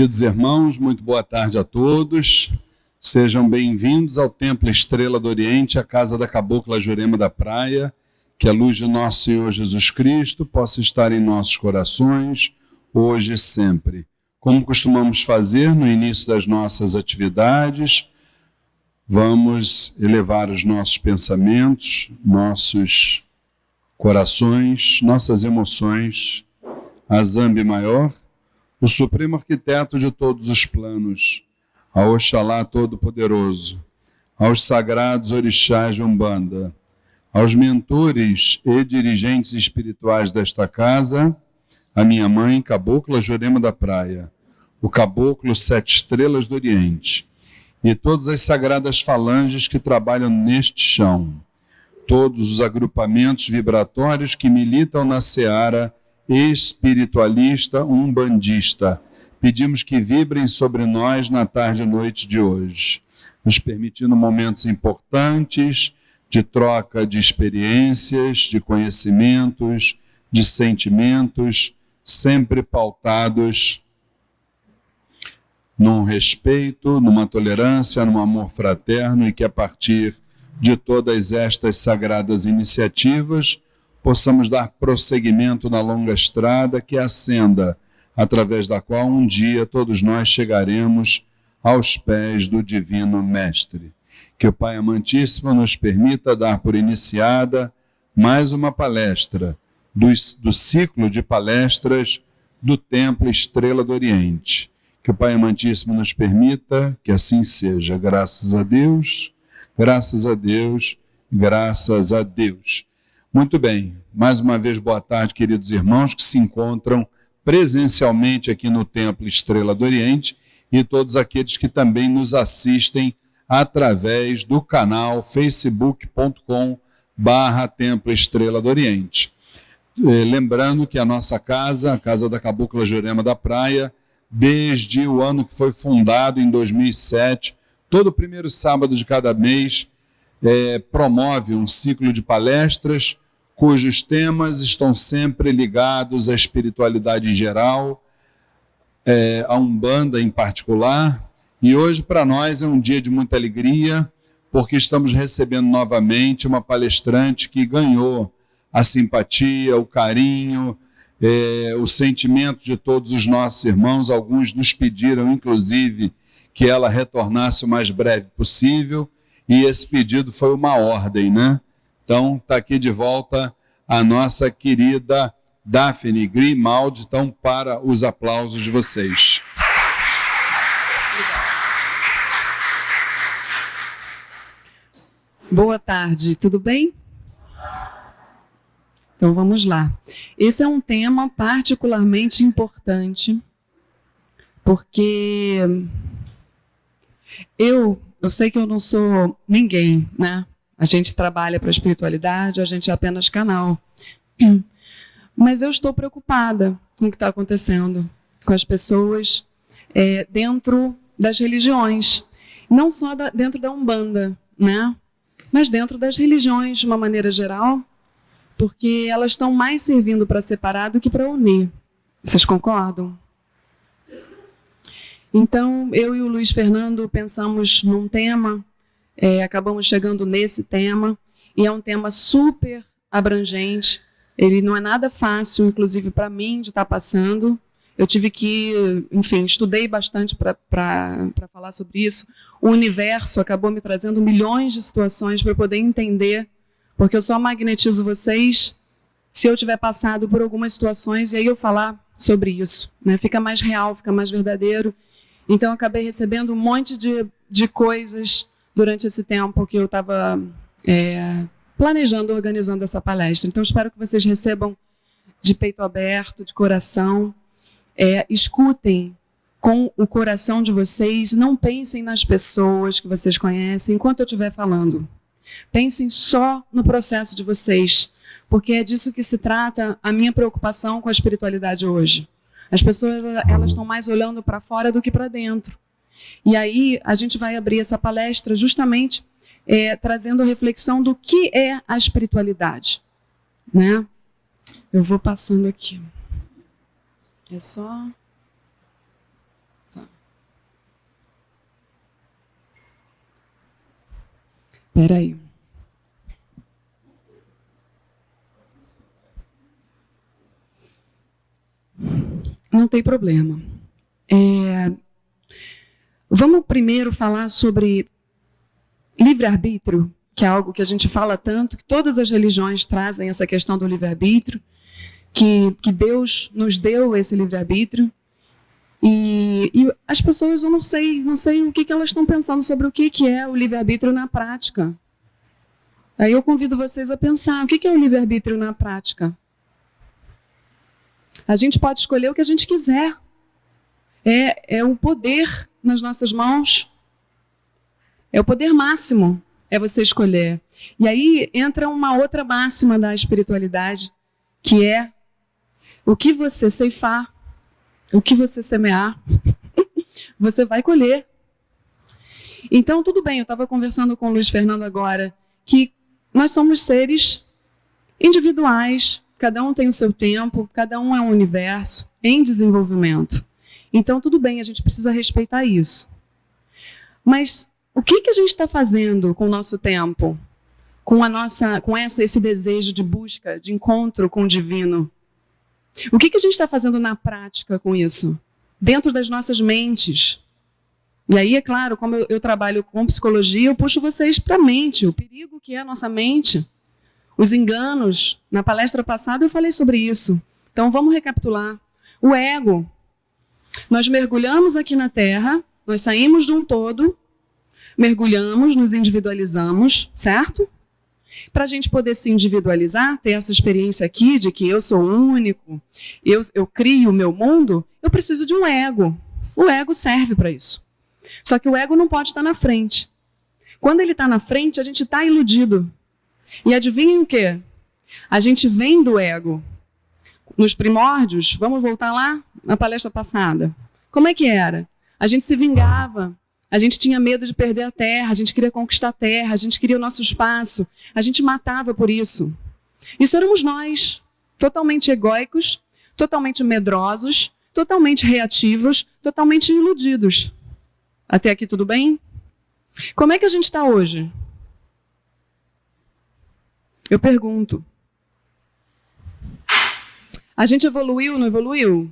Queridos irmãos, muito boa tarde a todos. Sejam bem-vindos ao Templo Estrela do Oriente, a casa da Cabocla Jurema da Praia. Que a luz de nosso Senhor Jesus Cristo possa estar em nossos corações, hoje e sempre. Como costumamos fazer no início das nossas atividades, vamos elevar os nossos pensamentos, nossos corações, nossas emoções a Zambi Maior, o Supremo Arquiteto de todos os planos, ao Oxalá Todo-Poderoso, aos sagrados orixás de Umbanda, aos mentores e dirigentes espirituais desta casa, a minha mãe, Cabocla Jurema da Praia, o Caboclo Sete Estrelas do Oriente, e todas as sagradas falanges que trabalham neste chão, todos os agrupamentos vibratórios que militam na seara espiritualista umbandista. Pedimos que vibrem sobre nós na tarde e noite de hoje, nos permitindo momentos importantes de troca de experiências, de conhecimentos, de sentimentos, sempre pautados num respeito, numa tolerância, num amor fraterno, e que a partir de todas estas sagradas iniciativas possamos dar prosseguimento na longa estrada que é a senda através da qual um dia todos nós chegaremos aos pés do Divino Mestre. Que o Pai Amantíssimo nos permita dar por iniciada mais uma palestra do ciclo de palestras do Templo Estrela do Oriente. Que o Pai Amantíssimo nos permita que assim seja. Graças a Deus, graças a Deus, graças a Deus. Muito bem, mais uma vez boa tarde, queridos irmãos que se encontram presencialmente aqui no Templo Estrela do Oriente e todos aqueles que também nos assistem através do canal facebook.com/Templo Estrela do Oriente. Lembrando que a nossa casa, a Casa da Cabocla Jurema da Praia, desde o ano que foi fundado, em 2007, todo primeiro sábado de cada mês, promove um ciclo de palestras cujos temas estão sempre ligados à espiritualidade em geral, a Umbanda em particular. E hoje, para nós, é um dia de muita alegria, porque estamos recebendo novamente uma palestrante que ganhou a simpatia, o carinho, o sentimento de todos os nossos irmãos. Alguns nos pediram, inclusive, que ela retornasse o mais breve possível, e esse pedido foi uma ordem, né? Então, está aqui de volta a nossa querida Daphne Grimaldi, então, para os aplausos de vocês. Boa tarde, tudo bem? Então vamos lá. Esse é um tema particularmente importante, porque eu sei que eu não sou ninguém, né? A gente trabalha para a espiritualidade, a gente é apenas canal. Mas eu estou preocupada com o que está acontecendo com as pessoas dentro das religiões, não só dentro da Umbanda, né? Mas dentro das religiões de uma maneira geral, porque elas estão mais servindo para separar do que para unir. Vocês concordam? Então, eu e o Luiz Fernando pensamos num tema, acabamos chegando nesse tema, e é um tema super abrangente. Ele não é nada fácil, inclusive para mim, de estar passando. Eu tive que, enfim, estudei bastante para falar sobre isso. O universo acabou me trazendo milhões de situações para eu poder entender, porque eu só magnetizo vocês se eu tiver passado por algumas situações e aí eu falar sobre isso, né? Fica mais real, fica mais verdadeiro. Então, eu acabei recebendo um monte de coisas durante esse tempo que eu estava planejando, organizando essa palestra. Então, espero que vocês recebam de peito aberto, de coração. Escutem com o coração de vocês, não pensem nas pessoas que vocês conhecem enquanto eu estiver falando. Pensem só no processo de vocês, porque é disso que se trata a minha preocupação com a espiritualidade hoje. As pessoas, elas estão mais olhando para fora do que para dentro. E aí a gente vai abrir essa palestra justamente trazendo a reflexão do que é a espiritualidade, né? Eu vou passando aqui. É só... Espera aí. Não tem problema. Vamos primeiro falar sobre livre-arbítrio, que é algo que a gente fala tanto, que todas as religiões trazem essa questão do livre-arbítrio, que Deus nos deu esse livre-arbítrio. E as pessoas, eu não sei o que elas estão pensando sobre o que é o livre-arbítrio na prática. Aí eu convido vocês a pensar, o que é o livre-arbítrio na prática? A gente pode escolher o que a gente quiser. É o poder nas nossas mãos. É o poder máximo, é você escolher. E aí entra uma outra máxima da espiritualidade, que é o que você ceifar, o que você semear, você vai colher. Então, tudo bem, eu estava conversando com o Luiz Fernando agora, que nós somos seres individuais, cada um tem o seu tempo, cada um é um universo em desenvolvimento. Então, tudo bem, a gente precisa respeitar isso. Mas o que a gente está fazendo com o nosso tempo? Com esse desejo de busca, de encontro com o divino? O que a gente está fazendo na prática com isso? Dentro das nossas mentes. E aí, é claro, como eu trabalho com psicologia, eu puxo vocês para a mente, o perigo que é a nossa mente. Os enganos. Na palestra passada eu falei sobre isso. Então, vamos recapitular. O ego. Nós mergulhamos aqui na Terra, nós saímos de um todo, mergulhamos, nos individualizamos, certo? Para a gente poder se individualizar, ter essa experiência aqui de que eu sou único, eu crio o meu mundo, eu preciso de um ego. O ego serve para isso. Só que o ego não pode estar na frente. Quando ele está na frente, a gente está iludido. E adivinhem o quê? A gente vem do ego. Nos primórdios, vamos voltar lá na palestra passada. Como é que era? A gente se vingava. A gente tinha medo de perder a terra, a gente queria conquistar a terra, a gente queria o nosso espaço, a gente matava por isso. Isso éramos nós, totalmente egóicos, totalmente medrosos, totalmente reativos, totalmente iludidos. Até aqui tudo bem? Como é que a gente está hoje? Eu pergunto. A gente evoluiu, não evoluiu?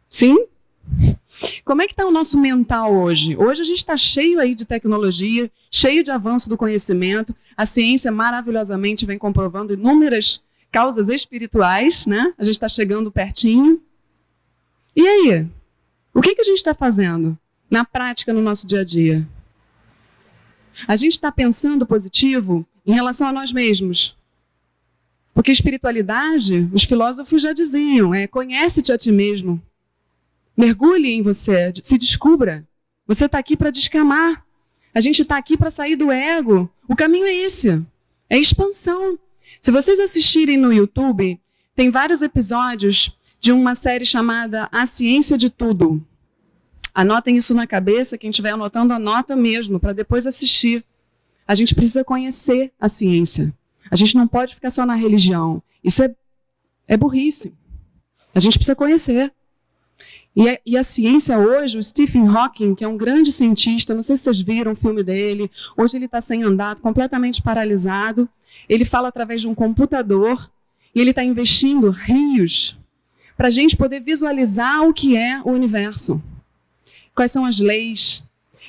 Sim? Como é que está o nosso mental hoje? Hoje a gente está cheio aí de tecnologia, cheio de avanço do conhecimento. A ciência maravilhosamente vem comprovando inúmeras causas espirituais, né? A gente está chegando pertinho. E aí? O que a gente está fazendo na prática, no nosso dia a dia? A gente está pensando positivo em relação a nós mesmos. Porque espiritualidade, os filósofos já diziam, conhece-te a ti mesmo. Mergulhe em você, se descubra. Você está aqui para descamar. A gente está aqui para sair do ego. O caminho é esse. É expansão. Se vocês assistirem no YouTube, tem vários episódios de uma série chamada A Ciência de Tudo. Anotem isso na cabeça, quem estiver anotando, anota mesmo, para depois assistir. A gente precisa conhecer a ciência. A gente não pode ficar só na religião. Isso é burrice. A gente precisa conhecer. E a ciência hoje, o Stephen Hawking, que é um grande cientista, não sei se vocês viram o filme dele, hoje ele está sem andar, completamente paralisado, ele fala através de um computador, e ele está investindo rios para a gente poder visualizar o que é o universo, quais são as leis.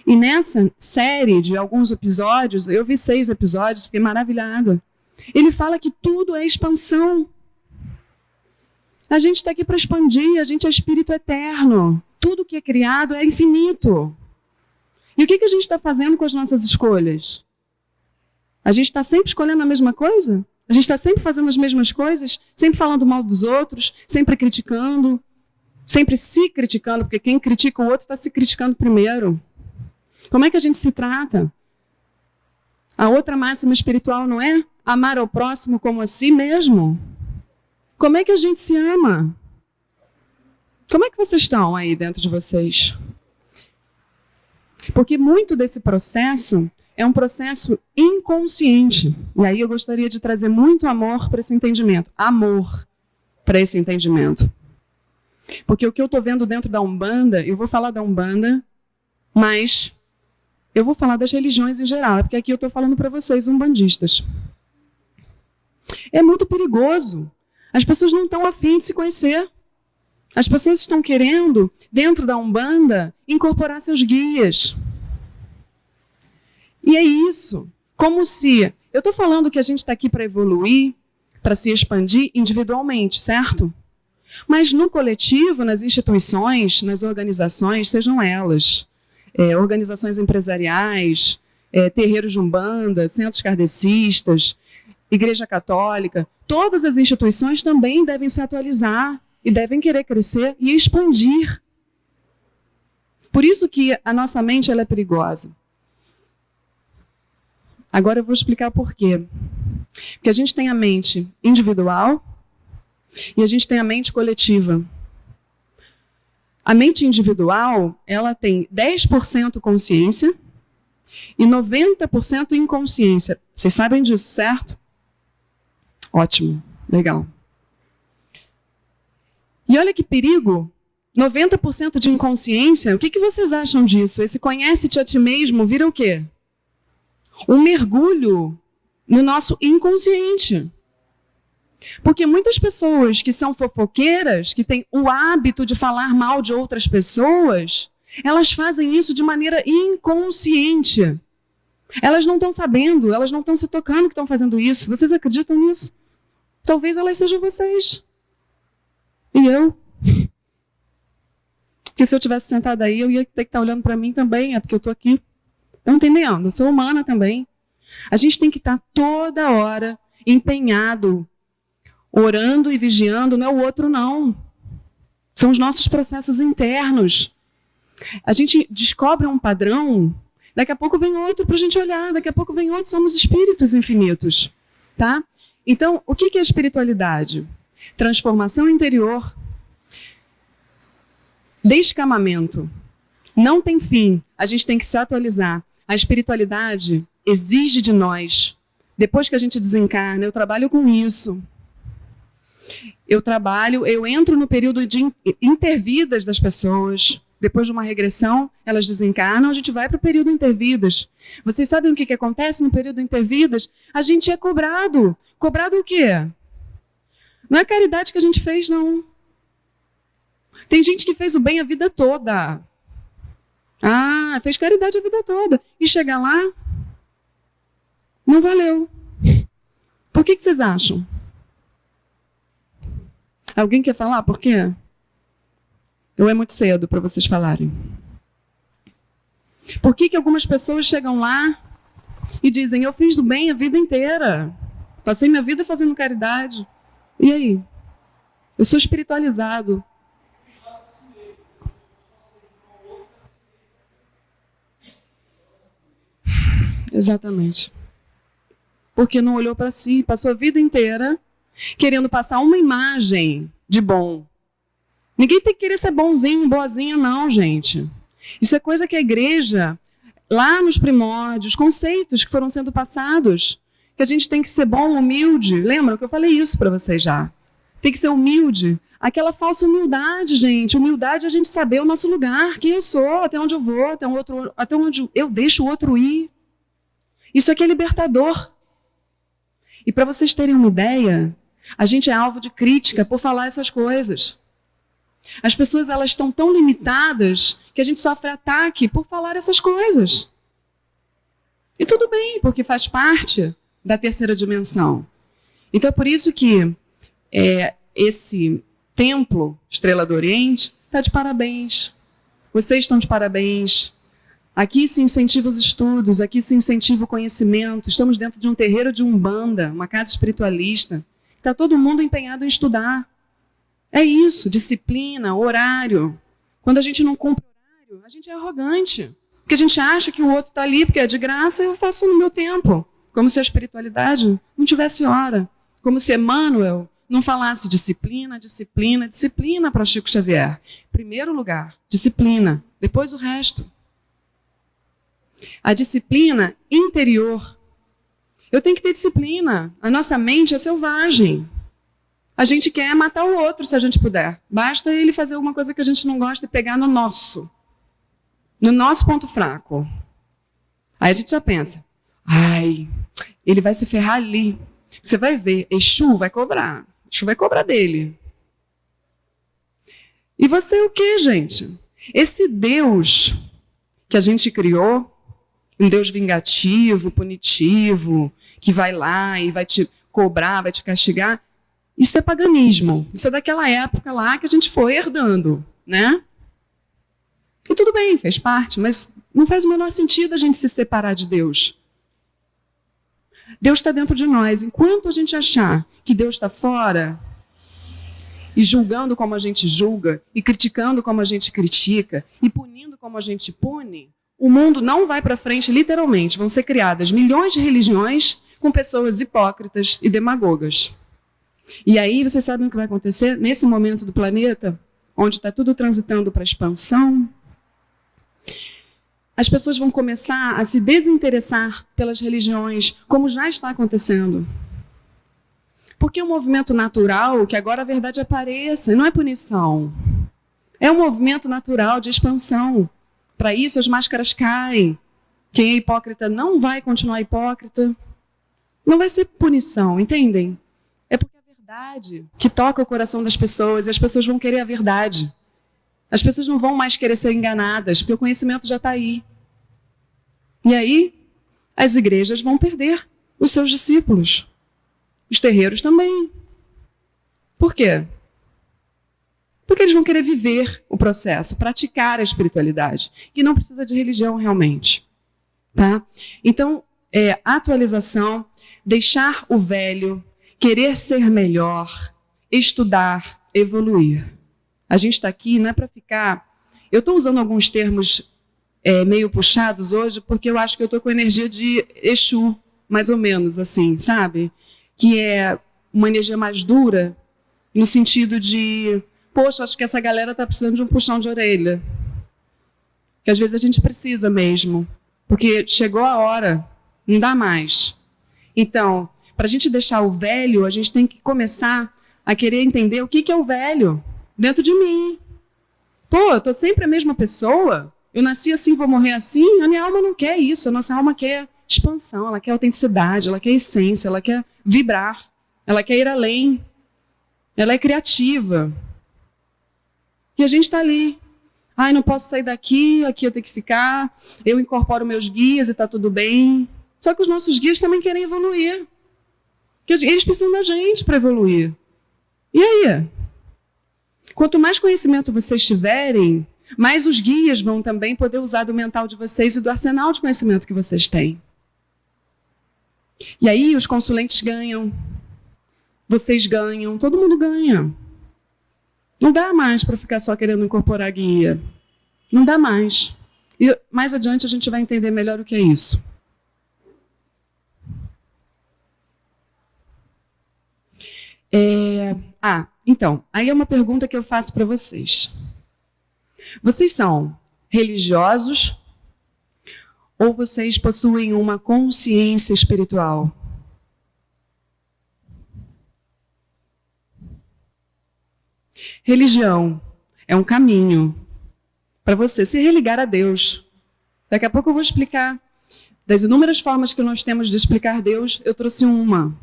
E nessa série de alguns episódios, eu vi 6 episódios, fiquei maravilhada, ele fala que tudo é expansão. A gente está aqui para expandir, a gente é espírito eterno. Tudo que é criado é infinito. E o que a gente está fazendo com as nossas escolhas? A gente está sempre escolhendo a mesma coisa? A gente está sempre fazendo as mesmas coisas? Sempre falando mal dos outros? Sempre criticando? Sempre se criticando? Porque quem critica o outro está se criticando primeiro. Como é que a gente se trata? A outra máxima espiritual não é amar ao próximo como a si mesmo? Como é que a gente se ama? Como é que vocês estão aí dentro de vocês? Porque muito desse processo é um processo inconsciente. E aí eu gostaria de trazer muito amor para esse entendimento. Amor para esse entendimento. Porque o que eu estou vendo dentro da Umbanda, eu vou falar da Umbanda, mas Eu vou falar das religiões em geral, porque aqui eu estou falando para vocês, umbandistas. É muito perigoso. As pessoas não estão afim de se conhecer. As pessoas estão querendo, dentro da Umbanda, incorporar seus guias. E é isso. Como se... Eu estou falando que a gente está aqui para evoluir, para se expandir individualmente, certo? Mas no coletivo, nas instituições, nas organizações, sejam elas organizações empresariais, terreiros de Umbanda, centros kardecistas, Igreja Católica, todas as instituições também devem se atualizar e devem querer crescer e expandir. Por isso que a nossa mente ela é perigosa. Agora eu vou explicar por quê. Porque a gente tem a mente individual e a gente tem a mente coletiva. A mente individual, ela tem 10% consciência e 90% inconsciência. Vocês sabem disso, certo? Ótimo, legal. E olha que perigo, 90% de inconsciência, o que vocês acham disso? Esse conhece-te a ti mesmo vira o quê? Um mergulho no nosso inconsciente. Porque muitas pessoas que são fofoqueiras, que têm o hábito de falar mal de outras pessoas, elas fazem isso de maneira inconsciente. Elas não estão sabendo, elas não estão se tocando que estão fazendo isso. Vocês acreditam nisso? Talvez elas sejam vocês. E eu? Porque se eu tivesse sentada aí, eu ia ter que estar olhando para mim também, porque eu estou aqui. Estão entendendo? Eu sou humana também. A gente tem que estar toda hora empenhado, orando e vigiando, não é o outro, não. São os nossos processos internos. A gente descobre um padrão, daqui a pouco vem outro para a gente olhar, daqui a pouco vem outro, somos espíritos infinitos. Tá? Então, o que é espiritualidade? Transformação interior, descamamento. Não tem fim, a gente tem que se atualizar. A espiritualidade exige de nós, depois que a gente desencarna, eu trabalho com isso. Eu entro no período de intervidas das pessoas. Depois de uma regressão, elas desencarnam, a gente vai para o período intervidas. Vocês sabem o que acontece no período intervidas? A gente é cobrado. Cobrado o quê? Não é caridade que a gente fez, não. Tem gente que fez o bem a vida toda. Ah, fez caridade a vida toda. E chegar lá, não valeu. Por que vocês acham? Alguém quer falar por quê? Ou é muito cedo para vocês falarem? Por que algumas pessoas chegam lá e dizem, eu fiz do bem a vida inteira, passei minha vida fazendo caridade. E aí? Eu sou espiritualizado. Exatamente. Porque não olhou para si, passou a vida inteira querendo passar uma imagem de bom. Ninguém tem que querer ser bonzinho, boazinha, não, gente. Isso é coisa que a igreja, lá nos primórdios, conceitos que foram sendo passados, que a gente tem que ser bom, humilde. Lembram que eu falei isso para vocês já? Tem que ser humilde. Aquela falsa humildade, gente. Humildade é a gente saber o nosso lugar, quem eu sou, até onde eu vou, até onde eu deixo o outro ir. Isso aqui é libertador. E para vocês terem uma ideia, a gente é alvo de crítica por falar essas coisas. As pessoas elas estão tão limitadas que a gente sofre ataque por falar essas coisas. E tudo bem, porque faz parte da terceira dimensão. Então é por isso que esse templo Estrela do Oriente está de parabéns. Vocês estão de parabéns. Aqui se incentiva os estudos, aqui se incentiva o conhecimento. Estamos dentro de um terreiro de Umbanda, uma casa espiritualista. Está todo mundo empenhado em estudar. É isso, disciplina, horário. Quando a gente não cumpre horário, a gente é arrogante. Porque a gente acha que o outro está ali, porque é de graça, eu faço no meu tempo. Como se a espiritualidade não tivesse hora. Como se Emmanuel não falasse disciplina, disciplina, disciplina para Chico Xavier. Primeiro lugar, disciplina. Depois o resto. A disciplina interior. Eu tenho que ter disciplina. A nossa mente é selvagem. A gente quer matar o outro se a gente puder. Basta ele fazer alguma coisa que a gente não gosta e pegar no nosso ponto fraco. Aí a gente já pensa, ai, ele vai se ferrar ali. Você vai ver, Exu vai cobrar dele. E você o quê, gente? Esse Deus que a gente criou, um Deus vingativo, punitivo, que vai lá e vai te cobrar, vai te castigar, isso é paganismo. Isso é daquela época lá que a gente foi herdando, né? E tudo bem, fez parte, mas não faz o menor sentido a gente se separar de Deus. Deus está dentro de nós. Enquanto a gente achar que Deus está fora, e julgando como a gente julga, e criticando como a gente critica, e punindo como a gente pune, o mundo não vai para frente literalmente. Vão ser criadas milhões de religiões com pessoas hipócritas e demagogas. E aí, vocês sabem o que vai acontecer? Nesse momento do planeta, onde está tudo transitando para a expansão, as pessoas vão começar a se desinteressar pelas religiões, como já está acontecendo. Porque é um movimento natural que agora a verdade apareça, e não é punição. É um movimento natural de expansão. Para isso, as máscaras caem. Quem é hipócrita não vai continuar hipócrita. Não vai ser punição, entendem? É porque é a verdade que toca o coração das pessoas, e as pessoas vão querer a verdade. As pessoas não vão mais querer ser enganadas, porque o conhecimento já está aí. E aí, as igrejas vão perder os seus discípulos. Os terreiros também. Por quê? Porque eles vão querer viver o processo, praticar a espiritualidade. E não precisa de religião realmente. Tá? Então, atualização, deixar o velho, querer ser melhor, estudar, evoluir. A gente está aqui não é para ficar... Eu estou usando alguns termos meio puxados hoje, porque eu acho que eu estou com energia de Exu, mais ou menos, assim, sabe? Que é uma energia mais dura, no sentido de, poxa, acho que essa galera está precisando de um puxão de orelha. Que às vezes a gente precisa mesmo, porque chegou a hora, não dá mais. Então, para a gente deixar o velho, a gente tem que começar a querer entender o que é o velho dentro de mim. Pô, eu estou sempre a mesma pessoa, eu nasci assim, vou morrer assim, a minha alma não quer isso, a nossa alma quer expansão, ela quer autenticidade, ela quer essência, ela quer vibrar, ela quer ir além, ela é criativa. E a gente está ali. Ai, não posso sair daqui, aqui eu tenho que ficar, eu incorporo meus guias e está tudo bem. Só que os nossos guias também querem evoluir. Eles precisam da gente para evoluir. E aí? Quanto mais conhecimento vocês tiverem, mais os guias vão também poder usar do mental de vocês e do arsenal de conhecimento que vocês têm. E aí os consulentes ganham, vocês ganham, todo mundo ganha. Não dá mais para ficar só querendo incorporar guia. Não dá mais. E mais adiante a gente vai entender melhor o que é isso. Então, aí é uma pergunta que eu faço para vocês. Vocês são religiosos ou vocês possuem uma consciência espiritual? Religião é um caminho para você se religar a Deus. Daqui a pouco eu vou explicar. Das inúmeras formas que nós temos de explicar Deus, eu trouxe uma,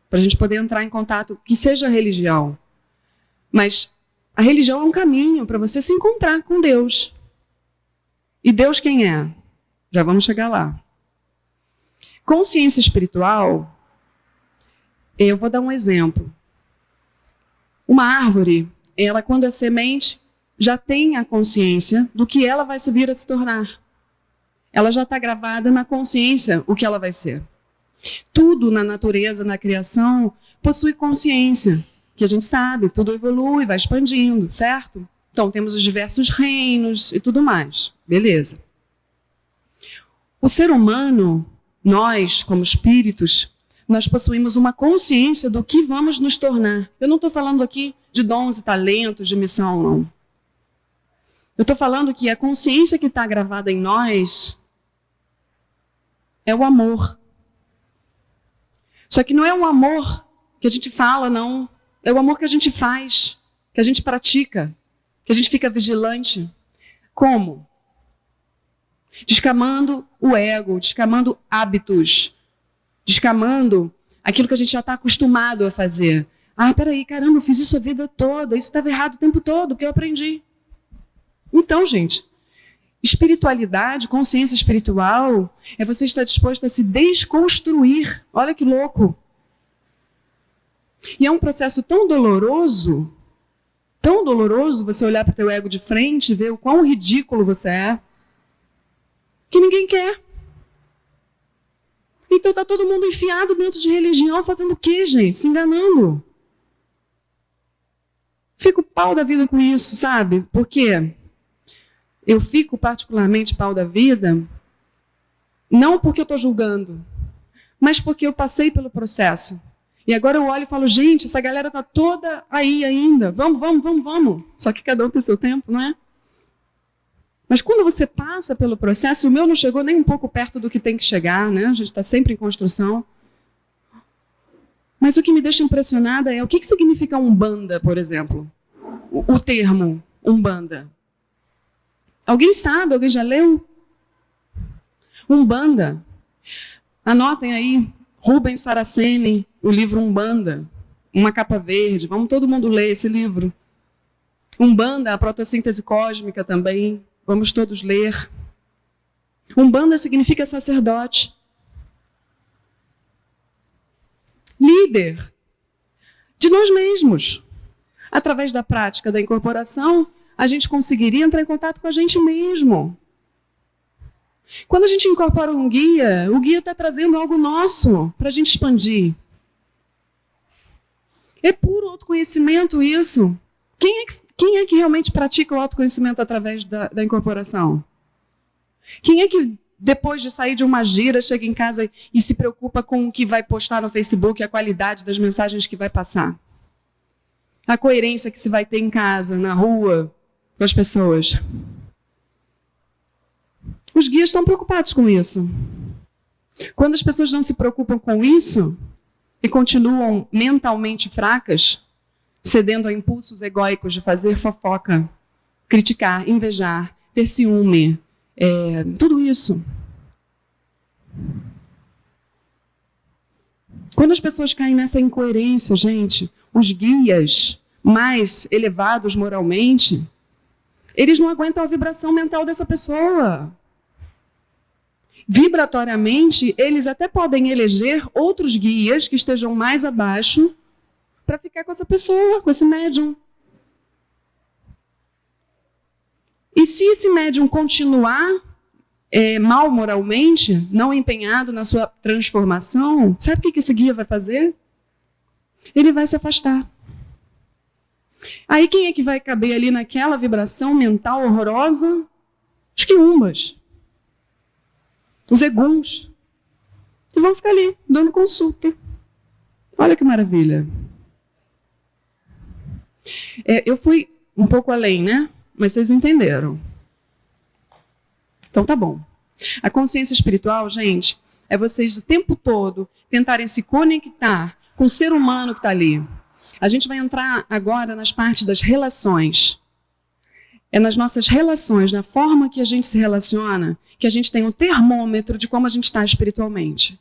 para a gente poder entrar em contato, que seja religião. Mas a religião é um caminho para você se encontrar com Deus. E Deus quem é? Já vamos chegar lá. Consciência espiritual, eu vou dar um exemplo. Uma árvore, ela quando é semente, já tem a consciência do que ela vai vir a se tornar. Ela já está gravada na consciência o que ela vai ser. Tudo na natureza, na criação, possui consciência, que a gente sabe, tudo evolui, vai expandindo, certo? Então, temos os diversos reinos e tudo mais. Beleza. O ser humano, nós, como espíritos, nós possuímos uma consciência do que vamos nos tornar. Eu não estou falando aqui de dons e talentos, de missão, não. Eu estou falando que a consciência que está gravada em nós é o amor. Só que não é um amor que a gente fala, não. É o amor que a gente faz, que a gente pratica, que a gente fica vigilante. Como? descamando o ego, descamando hábitos, descamando aquilo que a gente já está acostumado a fazer. Ah, peraí, caramba, eu fiz isso a vida toda, isso estava errado o tempo todo, porque eu aprendi. Então, gente, espiritualidade, consciência espiritual, é você estar disposto a se desconstruir. Olha que louco. E é um processo tão doloroso você olhar para o teu ego de frente e ver o quão ridículo você é, que ninguém quer. Então está todo mundo enfiado dentro de religião, fazendo o quê, gente? Se enganando. Fico pau da vida com isso, sabe? Porque eu fico particularmente pau da vida, não porque eu estou julgando, mas porque eu passei pelo processo. E agora eu olho e falo, gente, essa galera está toda aí ainda. Vamos. Só que cada um tem seu tempo, não é? Mas quando você passa pelo processo, o meu não chegou nem um pouco perto do que tem que chegar, né? A gente está sempre em construção. Mas o que me deixa impressionada é o que significa Umbanda, por exemplo. O termo Umbanda. Alguém sabe? Alguém já leu? Umbanda. Anotem aí, Rubens Saraceni, o livro Umbanda, uma capa verde. Vamos todo mundo ler esse livro. Umbanda, a protossíntese cósmica também. Vamos todos ler. Umbanda significa sacerdote. Líder de nós mesmos. Através da prática da incorporação, a gente conseguiria entrar em contato com a gente mesmo. Quando a gente incorpora um guia, o guia está trazendo algo nosso para a gente expandir. É puro autoconhecimento isso. Quem é que realmente pratica o autoconhecimento através da incorporação? Quem é que, depois de sair de uma gira, chega em casa e se preocupa com o que vai postar no Facebook, a qualidade das mensagens que vai passar? A coerência que se vai ter em casa, na rua, com as pessoas? Os guias estão preocupados com isso. Quando as pessoas não se preocupam com isso e continuam mentalmente fracas, cedendo a impulsos egóicos de fazer fofoca, criticar, invejar, ter ciúme, tudo isso. Quando as pessoas caem nessa incoerência, gente, os guias mais elevados moralmente, eles não aguentam a vibração mental dessa pessoa. Vibratoriamente, eles até podem eleger outros guias que estejam mais abaixo para ficar com essa pessoa, com esse médium. E se esse médium continuar mal moralmente, não empenhado na sua transformação, sabe o que esse guia vai fazer? Ele vai se afastar. Aí quem é que vai caber ali naquela vibração mental horrorosa? Os quiumbas. Os eguns. Que vão ficar ali, dando consulta. Olha que maravilha. Eu fui um pouco além, né? Mas vocês entenderam. Então tá bom. A consciência espiritual, gente, é vocês o tempo todo tentarem se conectar com o ser humano que está ali. A gente vai entrar agora nas partes das relações. É nas nossas relações, na forma que a gente se relaciona, que a gente tem um termômetro de como a gente está espiritualmente.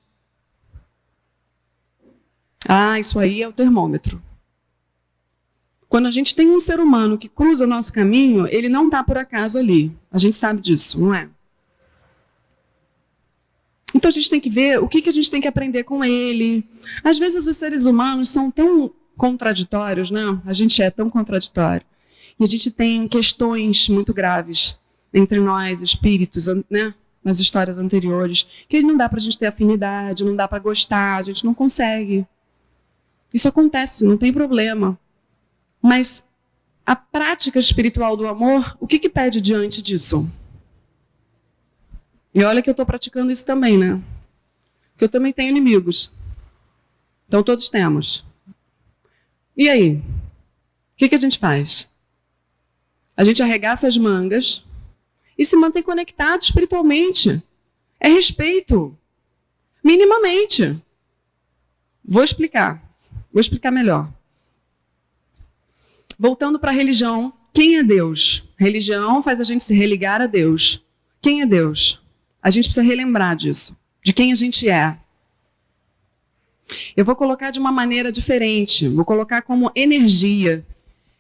Ah, isso aí é o termômetro. Quando a gente tem um ser humano que cruza o nosso caminho, ele não está por acaso ali. A gente sabe disso, não é? Então a gente tem que ver o que a gente tem que aprender com ele. Às vezes os seres humanos são tão contraditórios, né? A gente é tão contraditório. E a gente tem questões muito graves entre nós, espíritos, né? Nas histórias anteriores, que não dá para a gente ter afinidade, não dá para gostar, a gente não consegue. Isso acontece, não tem problema. Mas a prática espiritual do amor, o que pede diante disso? E olha que eu estou praticando isso também, né? Porque eu também tenho inimigos. Então todos temos. E aí? O que a gente faz? A gente arregaça as mangas e se mantém conectado espiritualmente. É respeito. Minimamente. Vou explicar melhor. Voltando para a religião, quem é Deus? Religião faz a gente se religar a Deus. Quem é Deus? A gente precisa relembrar disso, de quem a gente é. Eu vou colocar de uma maneira diferente, vou colocar como energia.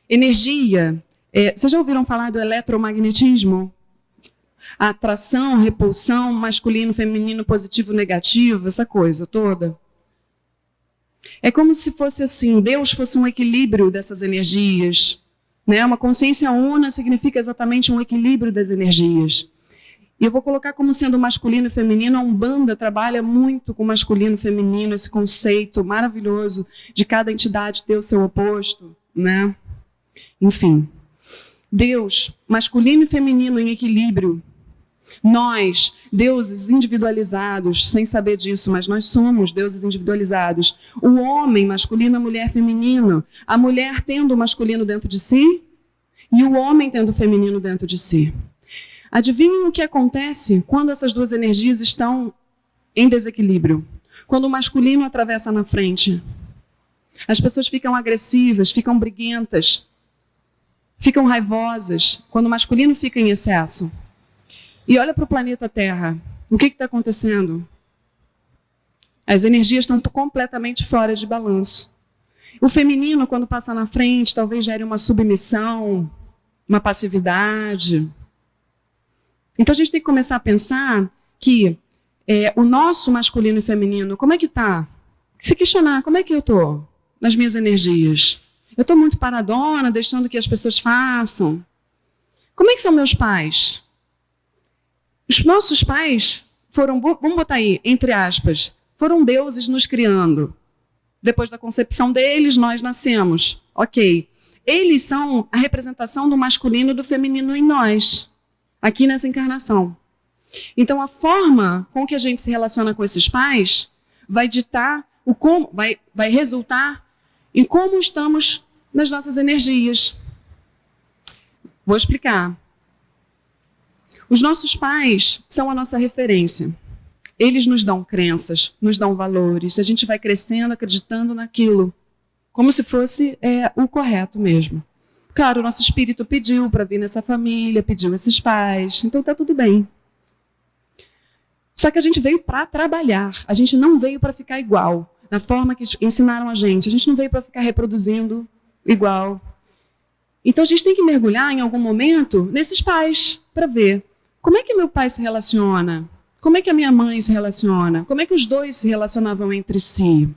Energia, vocês já ouviram falar do eletromagnetismo? A atração, a repulsão, masculino, feminino, positivo, negativo, essa coisa toda. É como se fosse assim, Deus fosse um equilíbrio dessas energias. Né? Uma consciência una significa exatamente um equilíbrio das energias. E eu vou colocar como sendo masculino e feminino. A Umbanda trabalha muito com masculino e feminino, esse conceito maravilhoso de cada entidade ter o seu oposto. Né? Enfim, Deus, masculino e feminino em equilíbrio. Nós, deuses individualizados, sem saber disso, mas nós somos deuses individualizados. O homem, masculino, a mulher, feminino. A mulher tendo o masculino dentro de si e o homem tendo o feminino dentro de si. Adivinhem o que acontece quando essas duas energias estão em desequilíbrio? Quando o masculino atravessa na frente. As pessoas ficam agressivas, ficam briguentas, ficam raivosas, quando o masculino fica em excesso. E olha para o planeta Terra. O que está acontecendo? As energias estão completamente fora de balanço. O feminino, quando passa na frente, talvez gere uma submissão, uma passividade. Então a gente tem que começar a pensar que o nosso masculino e feminino, como é que está? Se questionar, como é que eu estou nas minhas energias? Eu estou muito paradona, deixando que as pessoas façam? Como é que são meus pais? Os nossos pais foram, vamos botar aí, entre aspas, foram deuses nos criando. Depois da concepção deles, nós nascemos. Ok. Eles são a representação do masculino e do feminino em nós, aqui nessa encarnação. Então, a forma com que a gente se relaciona com esses pais vai ditar, vai resultar em como estamos nas nossas energias. Vou explicar. Os nossos pais são a nossa referência. Eles nos dão crenças, nos dão valores. A gente vai crescendo, acreditando naquilo, como se fosse o correto mesmo. Claro, o nosso espírito pediu para vir nessa família, pediu esses pais, então está tudo bem. Só que a gente veio para trabalhar, a gente não veio para ficar igual, na forma que ensinaram a gente não veio para ficar reproduzindo igual. Então a gente tem que mergulhar em algum momento nesses pais para ver. Como é que meu pai se relaciona? Como é que a minha mãe se relaciona? Como é que os dois se relacionavam entre si?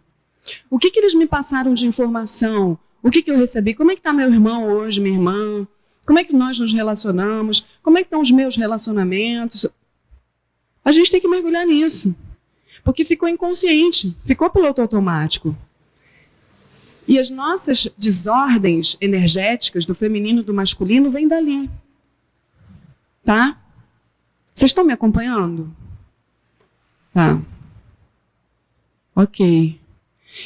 O que eles me passaram de informação? O que eu recebi? Como é que está meu irmão hoje, minha irmã? Como é que nós nos relacionamos? Como é que estão os meus relacionamentos? A gente tem que mergulhar nisso. Porque ficou inconsciente, ficou piloto automático. E as nossas desordens energéticas do feminino e do masculino vêm dali. Tá? Vocês estão me acompanhando? Tá. Ok.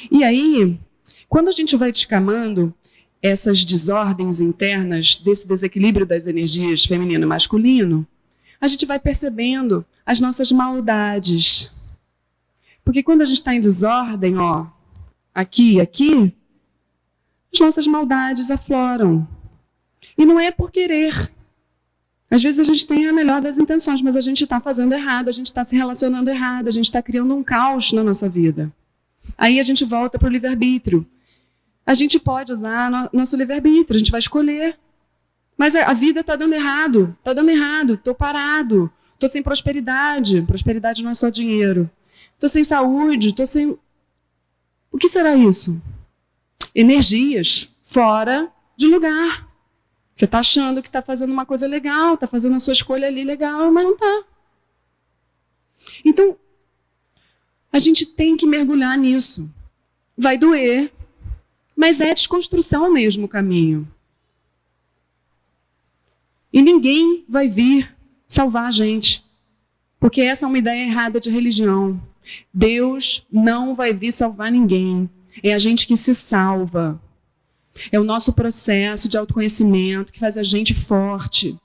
E aí, quando a gente vai descamando essas desordens internas desse desequilíbrio das energias feminino e masculino, a gente vai percebendo as nossas maldades. Porque quando a gente está em desordem, aqui, as nossas maldades afloram. E não é por querer. Às vezes a gente tem a melhor das intenções, mas a gente está fazendo errado, a gente está se relacionando errado, a gente está criando um caos na nossa vida. Aí a gente volta para o livre-arbítrio. A gente pode usar nosso livre-arbítrio, a gente vai escolher. Mas a vida está dando errado, estou parado, estou sem prosperidade. Prosperidade não é só dinheiro. Estou sem saúde, estou sem... O que será isso? Energias fora de lugar. Você está achando que está fazendo uma coisa legal, está fazendo a sua escolha ali legal, mas não está. Então, a gente tem que mergulhar nisso. Vai doer, mas é desconstrução mesmo o caminho. E ninguém vai vir salvar a gente, porque essa é uma ideia errada de religião. Deus não vai vir salvar ninguém. É a gente que se salva. É o nosso processo de autoconhecimento que faz a gente forte.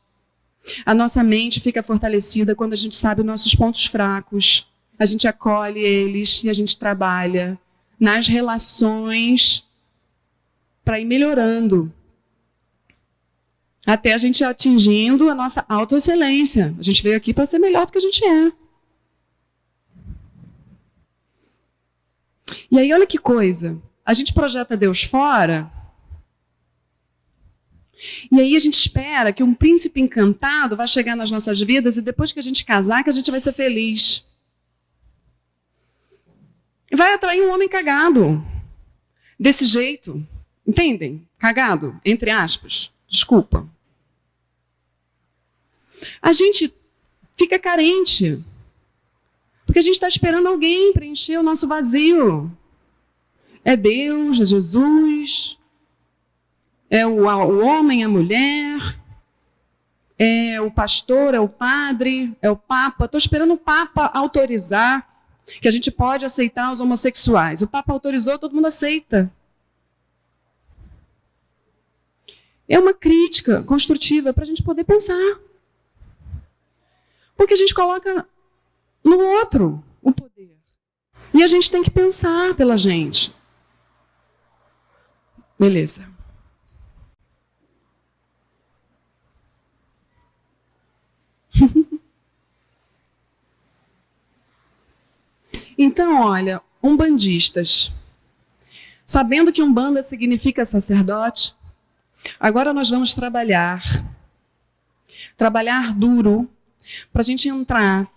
A nossa mente fica fortalecida quando a gente sabe os nossos pontos fracos. A gente acolhe eles e a gente trabalha nas relações para ir melhorando. Até a gente atingindo a nossa autoexcelência. A gente veio aqui para ser melhor do que a gente é. E aí, olha que coisa. A gente projeta Deus fora, e aí a gente espera que um príncipe encantado vai chegar nas nossas vidas e depois que a gente casar, que a gente vai ser feliz. E vai atrair um homem cagado. Desse jeito. Entendem? Cagado, entre aspas. Desculpa. A gente fica carente. Porque a gente está esperando alguém preencher o nosso vazio. É Deus, é Jesus, é o homem, a mulher, é o pastor, é o padre, é o Papa. Estou esperando o Papa autorizar que a gente pode aceitar os homossexuais. O Papa autorizou, todo mundo aceita. É uma crítica construtiva para a gente poder pensar. Porque a gente coloca no outro o poder. E a gente tem que pensar pela gente. Beleza. Então, olha, umbandistas. Sabendo que umbanda significa sacerdote, agora nós vamos trabalhar duro, para a gente entrar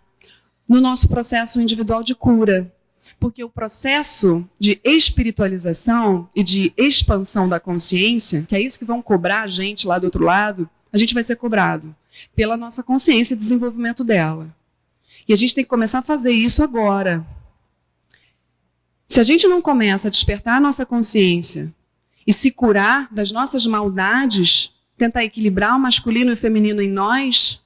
no nosso processo individual de cura. Porque o processo de espiritualização e de expansão da consciência, que é isso que vão cobrar a gente lá do outro lado, a gente vai ser cobrado pela nossa consciência e desenvolvimento dela. E a gente tem que começar a fazer isso agora. Se a gente não começa a despertar a nossa consciência e se curar das nossas maldades, tentar equilibrar o masculino e o feminino em nós,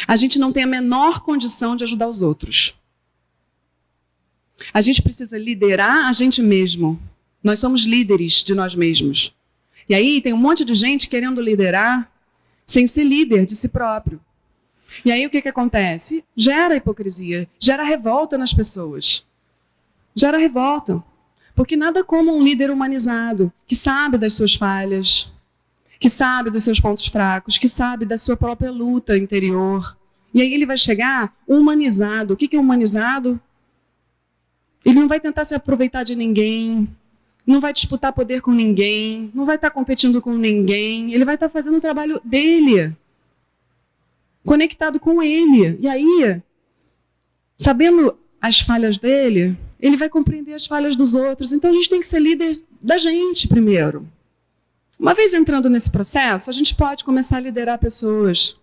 a gente não tem a menor condição de ajudar os outros. A gente precisa liderar a gente mesmo. Nós somos líderes de nós mesmos. E aí tem um monte de gente querendo liderar sem ser líder de si próprio. E aí o que acontece? Gera hipocrisia, gera revolta nas pessoas. Gera revolta. Porque nada como um líder humanizado, que sabe das suas falhas, que sabe dos seus pontos fracos, que sabe da sua própria luta interior. E aí ele vai chegar humanizado. O que é humanizado? Ele não vai tentar se aproveitar de ninguém, não vai disputar poder com ninguém, não vai estar competindo com ninguém. Ele vai estar fazendo o trabalho dele, conectado com ele. E aí, sabendo as falhas dele, ele vai compreender as falhas dos outros. Então a gente tem que ser líder da gente primeiro. Uma vez entrando nesse processo, a gente pode começar a liderar pessoas.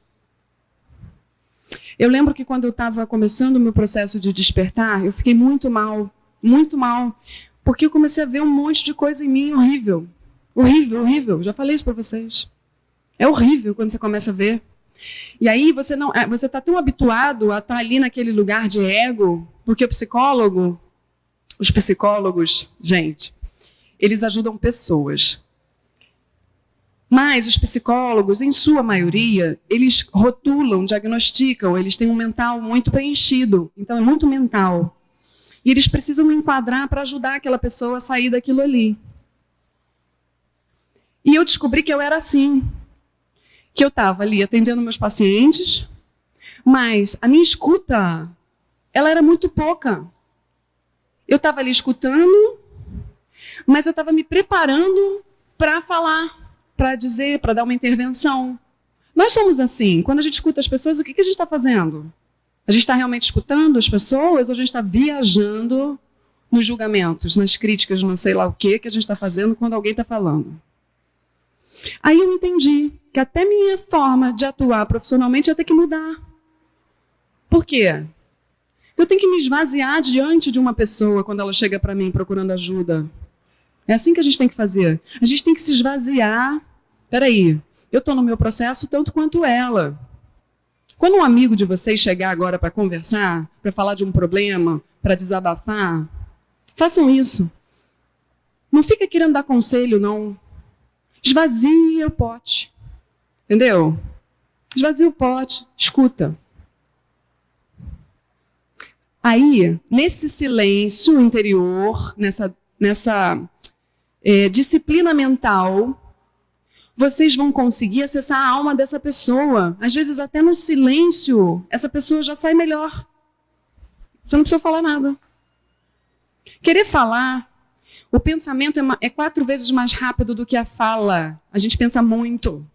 Eu lembro que quando eu estava começando o meu processo de despertar, eu fiquei muito mal, porque eu comecei a ver um monte de coisa em mim horrível. Horrível. Já falei isso para vocês. É horrível quando você começa a ver. E aí você está tão habituado a estar ali naquele lugar de ego, porque os psicólogos, gente, eles ajudam pessoas. Mas os psicólogos, em sua maioria, eles rotulam, diagnosticam, eles têm um mental muito preenchido, então é muito mental. E eles precisam enquadrar para ajudar aquela pessoa a sair daquilo ali. E eu descobri que eu era assim, que eu estava ali atendendo meus pacientes, mas a minha escuta, ela era muito pouca. Eu estava ali escutando, mas eu estava me preparando para falar, para dizer, para dar uma intervenção. Nós somos assim. Quando a gente escuta as pessoas, o que a gente está fazendo? A gente está realmente escutando as pessoas ou a gente está viajando nos julgamentos, nas críticas, não sei lá o que a gente está fazendo quando alguém está falando? Aí eu entendi que até minha forma de atuar profissionalmente ia ter que mudar. Por quê? Eu tenho que me esvaziar diante de uma pessoa quando ela chega para mim procurando ajuda. É assim que a gente tem que fazer. A gente tem que se esvaziar. Peraí, eu estou no meu processo tanto quanto ela. Quando um amigo de vocês chegar agora para conversar, para falar de um problema, para desabafar, façam isso. Não fica querendo dar conselho, não. Esvazia o pote. Entendeu? Esvazia o pote, escuta. Aí, nesse silêncio interior, nessa disciplina mental, vocês vão conseguir acessar a alma dessa pessoa. Às vezes, até no silêncio, essa pessoa já sai melhor. Você não precisa falar nada. Querer falar, o pensamento é 4 vezes mais rápido do que a fala. A gente pensa muito.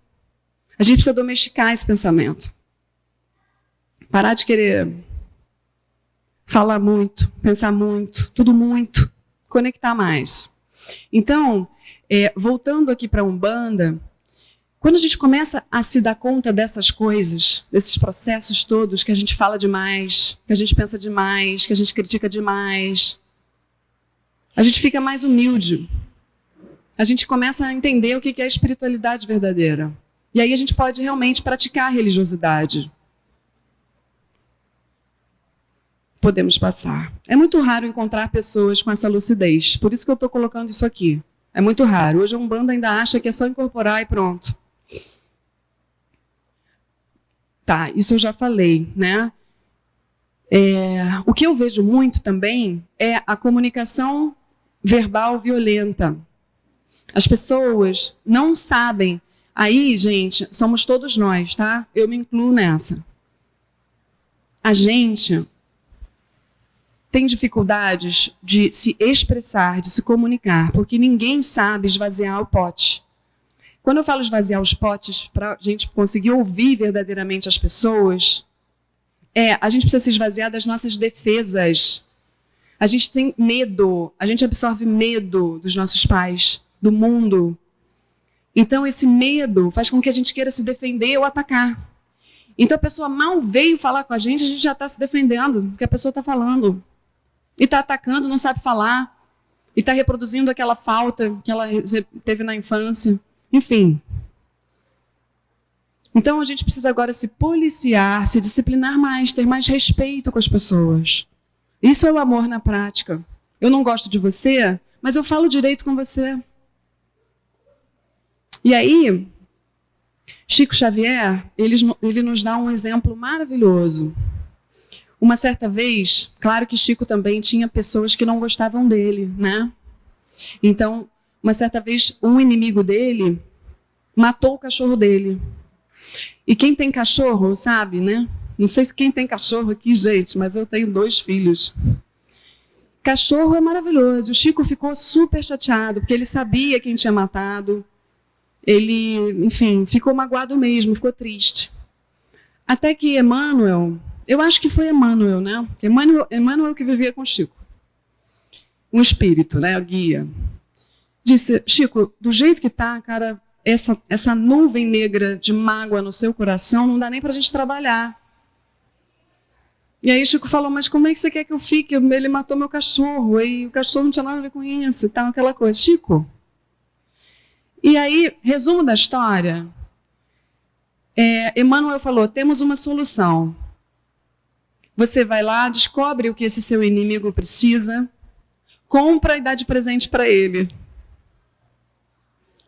A gente precisa domesticar esse pensamento. Parar de querer falar muito, pensar muito, tudo muito, conectar mais. Então, voltando aqui para a Umbanda, quando a gente começa a se dar conta dessas coisas, desses processos todos, que a gente fala demais, que a gente pensa demais, que a gente critica demais, a gente fica mais humilde. A gente começa a entender o que é a espiritualidade verdadeira. E aí a gente pode realmente praticar a religiosidade. Podemos passar. É muito raro encontrar pessoas com essa lucidez. Por isso que eu estou colocando isso aqui. É muito raro. Hoje a Umbanda ainda acha que é só incorporar e pronto. Tá, isso eu já falei, né? O que eu vejo muito também é a comunicação verbal violenta. As pessoas não sabem. Aí, gente, somos todos nós, tá? Eu me incluo nessa. A gente tem dificuldades de se expressar, de se comunicar, porque ninguém sabe esvaziar o pote. Quando eu falo esvaziar os potes, para a gente conseguir ouvir verdadeiramente as pessoas, a gente precisa se esvaziar das nossas defesas. A gente tem medo, a gente absorve medo dos nossos pais, do mundo. Então, esse medo faz com que a gente queira se defender ou atacar. Então, a pessoa mal veio falar com a gente já está se defendendo do que a pessoa está falando. E está atacando, não sabe falar. E está reproduzindo aquela falta que ela teve na infância. Enfim. Então, a gente precisa agora se policiar, se disciplinar mais, ter mais respeito com as pessoas. Isso é o amor na prática. Eu não gosto de você, mas eu falo direito com você. E aí, Chico Xavier, ele nos dá um exemplo maravilhoso. Uma certa vez, claro que Chico também tinha pessoas que não gostavam dele, né? Então, uma certa vez, um inimigo dele matou o cachorro dele. E quem tem cachorro, sabe, né? Não sei se quem tem cachorro aqui, gente, mas eu tenho 2 filhos. Cachorro é maravilhoso. O Chico ficou super chateado, porque ele sabia quem tinha matado. Ele, enfim, ficou magoado mesmo, ficou triste. Até que Emmanuel, eu acho que foi Emmanuel, né? Emmanuel que vivia com Chico. Um espírito, né? O guia. Disse, Chico, do jeito que está, cara, essa nuvem negra de mágoa no seu coração não dá nem para a gente trabalhar. E aí Chico falou, mas como é que você quer que eu fique? Ele matou meu cachorro, e o cachorro não tinha nada a ver com isso, e tal, aquela coisa. Chico. E aí, resumo da história, Emmanuel falou, temos uma solução. Você vai lá, descobre o que esse seu inimigo precisa, compra e dá de presente para ele.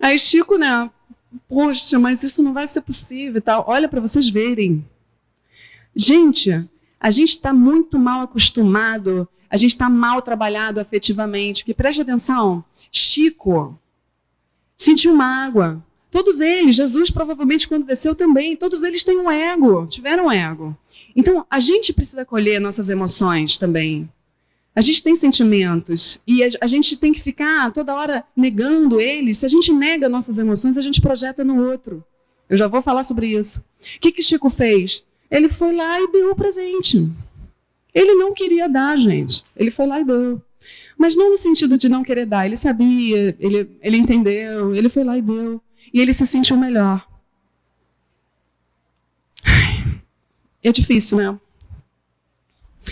Aí Chico, né? Poxa, mas isso não vai ser possível e tal. Olha para vocês verem. Gente, a gente está muito mal acostumado, a gente está mal trabalhado afetivamente, porque preste atenção, Chico sentiu mágoa. Todos eles, Jesus provavelmente quando desceu também, todos eles têm um ego, tiveram um ego. Então, a gente precisa acolher nossas emoções também. A gente tem sentimentos e a gente tem que ficar toda hora negando eles. Se a gente nega nossas emoções, a gente projeta no outro. Eu já vou falar sobre isso. O que Chico fez? Ele foi lá e deu o presente. Ele não queria dar, gente. Ele foi lá e deu. Mas não no sentido de não querer dar. Ele sabia, ele entendeu, ele foi lá e deu. E ele se sentiu melhor. É difícil, né?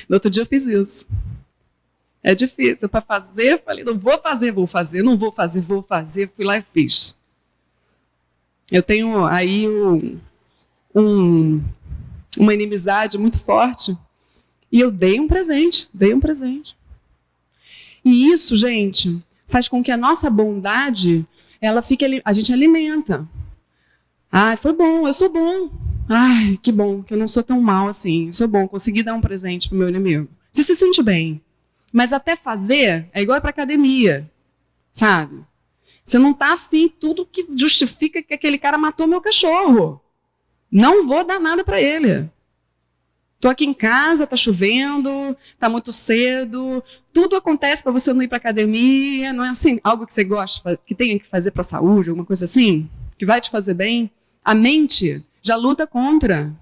No outro dia eu fiz isso. É difícil. Para fazer, falei, não vou fazer, vou fazer. Não vou fazer, vou fazer. Fui lá e fiz. Eu tenho aí uma inimizade muito forte. E eu dei um presente. E isso, gente, faz com que a nossa bondade, ela fique, a gente alimenta. Ah, foi bom, eu sou bom. Ai, que bom, que eu não sou tão mal assim. Eu sou bom, consegui dar um presente para o meu inimigo. Você se sente bem. Mas até fazer é igual para academia, sabe? Você não está afim tudo que justifica que aquele cara matou meu cachorro. Não vou dar nada para ele. Estou aqui em casa, está chovendo, está muito cedo, tudo acontece para você não ir para a academia, não é assim, algo que você gosta, que tenha que fazer para a saúde, alguma coisa assim, que vai te fazer bem. A mente já luta contra.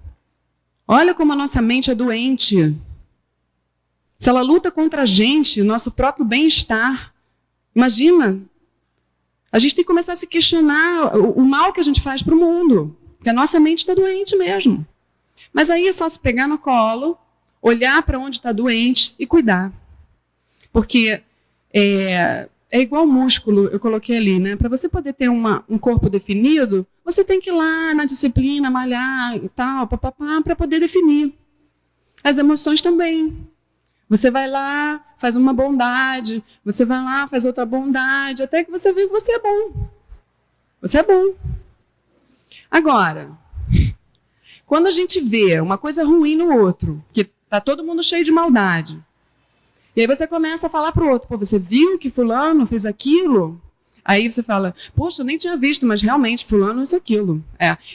Olha como a nossa mente é doente. Se ela luta contra a gente, nosso próprio bem-estar, imagina, a gente tem que começar a se questionar o mal que a gente faz para o mundo, porque a nossa mente está doente mesmo. Mas aí é só se pegar no colo, olhar para onde está doente e cuidar. Porque é igual músculo, eu coloquei ali, né? Para você poder ter um corpo definido, você tem que ir lá na disciplina, malhar e tal, para poder definir. As emoções também. Você vai lá, faz uma bondade, você vai lá, faz outra bondade, até que você vê que você é bom. Você é bom. Agora, quando a gente vê uma coisa ruim no outro, que está todo mundo cheio de maldade, e aí você começa a falar para o outro, pô, você viu que fulano fez aquilo? Aí você fala, poxa, eu nem tinha visto, mas realmente fulano fez aquilo.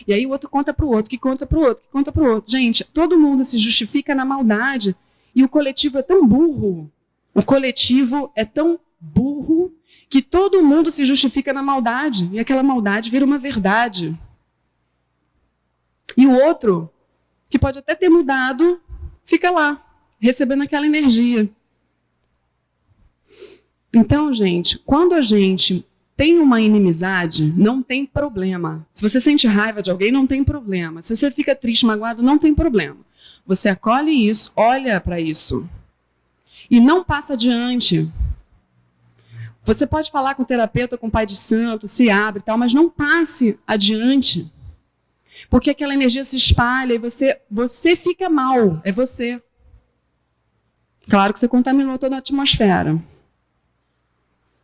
E aí o outro conta para o outro, que conta para o outro, que conta para o outro. Gente, todo mundo se justifica na maldade e o coletivo é tão burro. O coletivo é tão burro que todo mundo se justifica na maldade e aquela maldade vira uma verdade. E o outro, que pode até ter mudado, fica lá, recebendo aquela energia. Então, gente, quando a gente tem uma inimizade, não tem problema. Se você sente raiva de alguém, não tem problema. Se você fica triste, magoado, não tem problema. Você acolhe isso, olha para isso. E não passa adiante. Você pode falar com o terapeuta, com o pai de santo, se abre e tal, mas não passe adiante. Porque aquela energia se espalha e você fica mal, é você. Claro que você contaminou toda a atmosfera.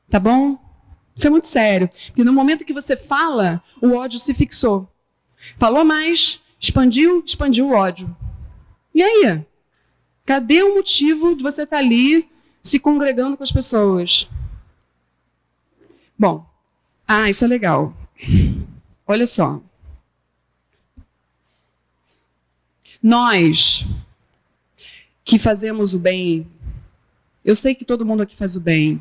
Tá bom? Isso é muito sério. Porque no momento que você fala, o ódio se fixou. Falou mais, expandiu o ódio. E aí? Cadê o motivo de você estar ali se congregando com as pessoas? Bom, isso é legal. Olha só. Nós que fazemos o bem, eu sei que todo mundo aqui faz o bem,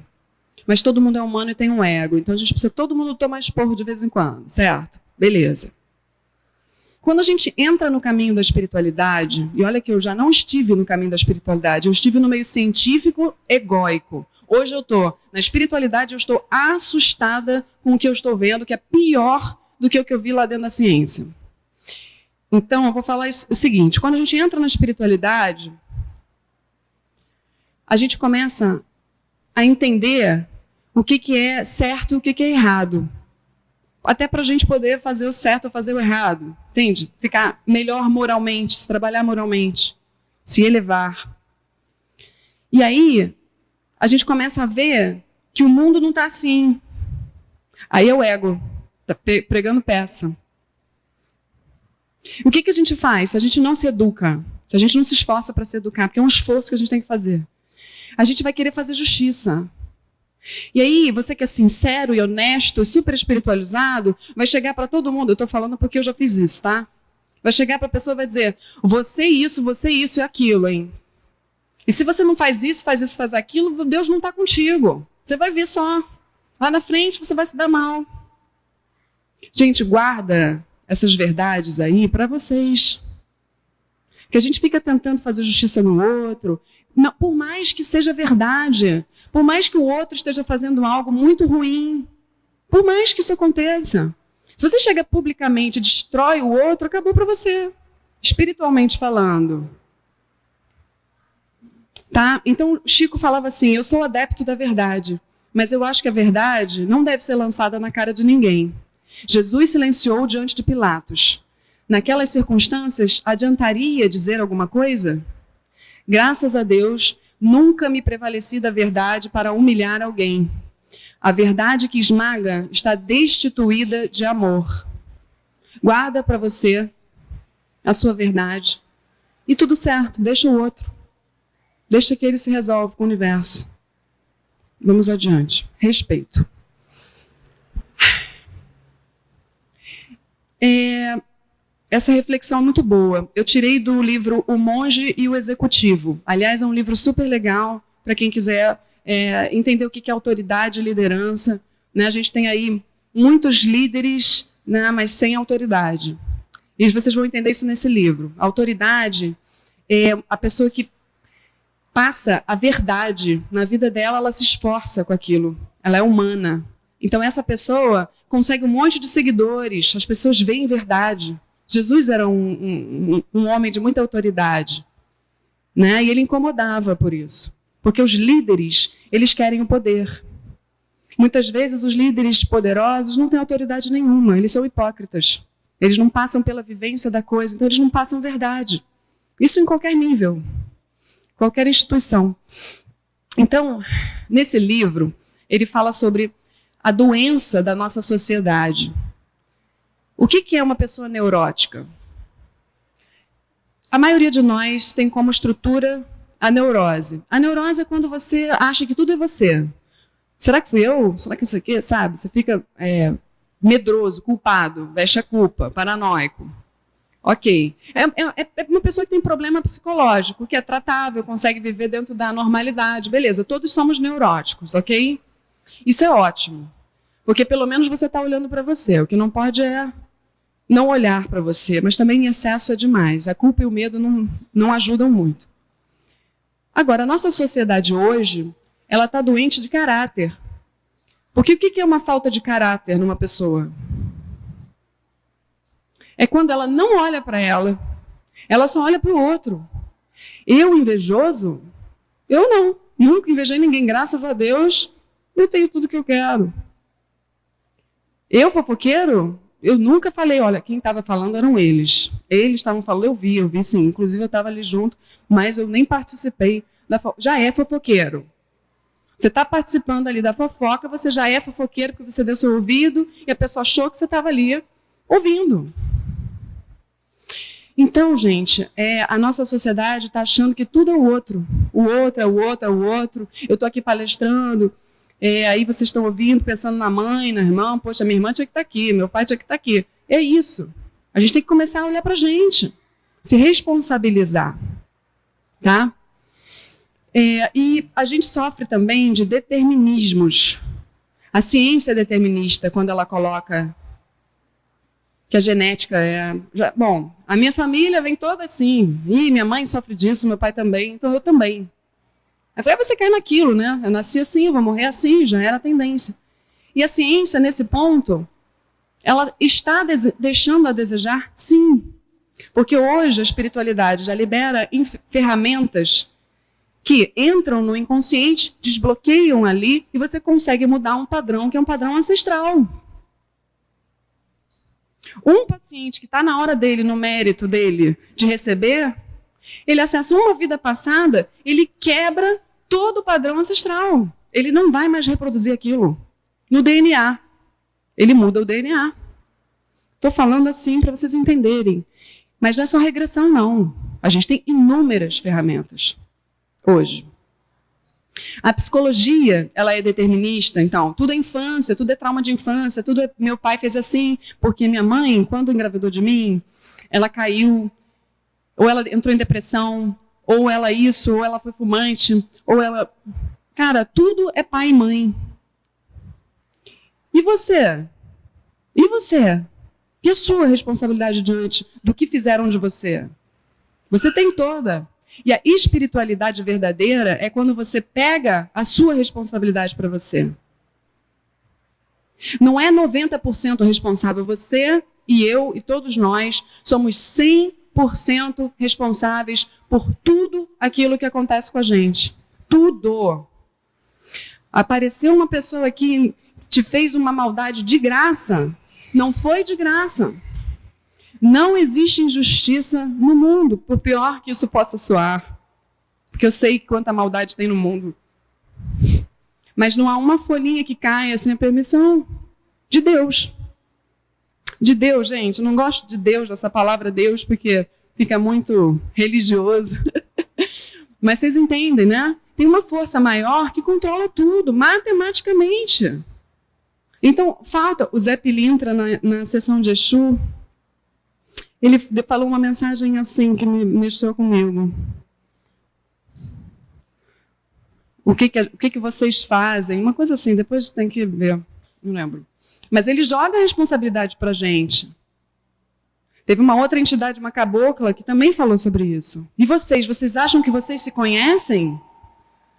mas todo mundo é humano e tem um ego, então a gente precisa todo mundo tomar esporro de vez em quando, certo? Beleza. Quando a gente entra no caminho da espiritualidade, e olha que eu já não estive no caminho da espiritualidade, eu estive no meio científico egóico. Hoje eu estou na espiritualidade, eu estou assustada com o que eu estou vendo, que é pior do que o que eu vi lá dentro da ciência. Então, eu vou falar o seguinte, quando a gente entra na espiritualidade, a gente começa a entender o que é certo e o que é errado. Até para a gente poder fazer o certo ou fazer o errado, entende? Ficar melhor moralmente, se trabalhar moralmente, se elevar. E aí, a gente começa a ver que o mundo não está assim. Aí é o ego, está pregando peça. O que a gente faz se a gente não se educa? Se a gente não se esforça para se educar, porque é um esforço que a gente tem que fazer. A gente vai querer fazer justiça. E aí, você que é sincero e honesto, super espiritualizado, vai chegar para todo mundo, eu estou falando porque eu já fiz isso, tá? Vai chegar para a pessoa e vai dizer, você isso e aquilo, hein? E se você não faz isso, faz aquilo, Deus não está contigo. Você vai ver só. Lá na frente você vai se dar mal. Gente, guarda essas verdades aí para vocês. Porque a gente fica tentando fazer justiça no outro, não, por mais que seja verdade, por mais que o outro esteja fazendo algo muito ruim, por mais que isso aconteça. Se você chega publicamente e destrói o outro, acabou para você, espiritualmente falando. Tá? Então, Chico falava assim, eu sou adepto da verdade, mas eu acho que a verdade não deve ser lançada na cara de ninguém. Jesus silenciou diante de Pilatos. Naquelas circunstâncias, adiantaria dizer alguma coisa? Graças a Deus, nunca me prevaleci da verdade para humilhar alguém. A verdade que esmaga está destituída de amor. Guarda para você a sua verdade. E tudo certo, deixa o outro. Deixa que ele se resolva com o universo. Vamos adiante. Respeito. essa reflexão é muito boa. Eu tirei do livro O Monge e o Executivo. Aliás, é um livro super legal para quem quiser entender o que é autoridade e liderança. Né? A gente tem aí muitos líderes, né, mas sem autoridade. E vocês vão entender isso nesse livro. A autoridade é a pessoa que passa a verdade na vida dela, ela se esforça com aquilo. Ela é humana. Então, essa pessoa consegue um monte de seguidores, as pessoas veem verdade. Jesus era um homem de muita autoridade, né? E ele incomodava por isso. Porque os líderes, eles querem o poder. Muitas vezes, os líderes poderosos não têm autoridade nenhuma, eles são hipócritas. Eles não passam pela vivência da coisa, então eles não passam verdade. Isso em qualquer nível, qualquer instituição. Então, nesse livro, ele fala sobre a doença da nossa sociedade. O que é uma pessoa neurótica? A maioria de nós tem como estrutura a neurose. A neurose é quando você acha que tudo é você. Será que fui eu? Será que isso aqui, sabe? Você fica medroso, culpado, veste a culpa, paranoico. Ok. É uma pessoa que tem problema psicológico, que é tratável, consegue viver dentro da normalidade. Beleza, todos somos neuróticos, ok? Isso é ótimo. Porque pelo menos você está olhando para você. O que não pode é não olhar para você, mas também em excesso é demais. A culpa e o medo não ajudam muito. Agora, a nossa sociedade hoje, ela está doente de caráter. Porque o que é uma falta de caráter numa pessoa? É quando ela não olha para ela, ela só olha para o outro. Eu, invejoso? Eu não. Nunca invejei ninguém, graças a Deus, eu tenho tudo que eu quero. Eu, fofoqueiro? Eu nunca falei, olha, quem estava falando eram eles. Eles estavam falando, eu vi sim. Inclusive, eu estava ali junto, mas eu nem participei da fofoca. Já é fofoqueiro. Você está participando ali da fofoca, você já é fofoqueiro porque você deu seu ouvido e a pessoa achou que você estava ali ouvindo. Então, gente, a nossa sociedade está achando que tudo é o outro. O outro é o outro, é o outro. Eu estou aqui palestrando, aí vocês estão ouvindo, pensando na mãe, na irmã. Poxa, minha irmã tinha que estar aqui, meu pai tinha que estar aqui. É isso. A gente tem que começar a olhar para a gente, se responsabilizar. Tá? E a gente sofre também de determinismos. A ciência é determinista quando ela coloca que a genética bom, a minha família vem toda assim. Ih, minha mãe sofre disso, meu pai também, então eu também. Aí você cai naquilo, né? Eu nasci assim, eu vou morrer assim, já era a tendência. E a ciência, nesse ponto, ela está deixando a desejar? Sim. Porque hoje a espiritualidade já libera ferramentas que entram no inconsciente, desbloqueiam ali e você consegue mudar um padrão que é um padrão ancestral. Um paciente que está na hora dele, no mérito dele, de receber, ele acessa uma vida passada, ele quebra todo o padrão ancestral. Ele não vai mais reproduzir aquilo. No DNA. Ele muda o DNA. Estou falando assim para vocês entenderem. Mas não é só regressão, não. A gente tem inúmeras ferramentas hoje. A psicologia, ela é determinista, então, tudo é infância, tudo é trauma de infância, tudo é meu pai fez assim, porque minha mãe, quando engravidou de mim, ela caiu, ou ela entrou em depressão, ou ela isso, ou ela foi fumante, ou ela... Cara, tudo é pai e mãe. E você? E você? E a sua responsabilidade diante do que fizeram de você? Você tem toda. E a espiritualidade verdadeira é quando você pega a sua responsabilidade para você. Não é 90% responsável. Você e eu e todos nós somos 100% responsáveis por tudo aquilo que acontece com a gente. Tudo. Apareceu uma pessoa que te fez uma maldade de graça. Não foi de graça. Não existe injustiça no mundo, por pior que isso possa soar. Porque eu sei quanta maldade tem no mundo. Mas não há uma folhinha que caia sem a permissão de Deus. De Deus, gente. Eu não gosto de Deus, dessa palavra Deus, porque fica muito religioso. Mas vocês entendem, né? Tem uma força maior que controla tudo, matematicamente. Então, falta o Zé Pilintra na sessão de Exu. Ele falou uma mensagem assim que me mexeu comigo. O que vocês fazem? Uma coisa assim, depois tem que ver, não lembro. Mas ele joga a responsabilidade para a gente. Teve uma outra entidade, uma cabocla, que também falou sobre isso. E vocês acham que vocês se conhecem?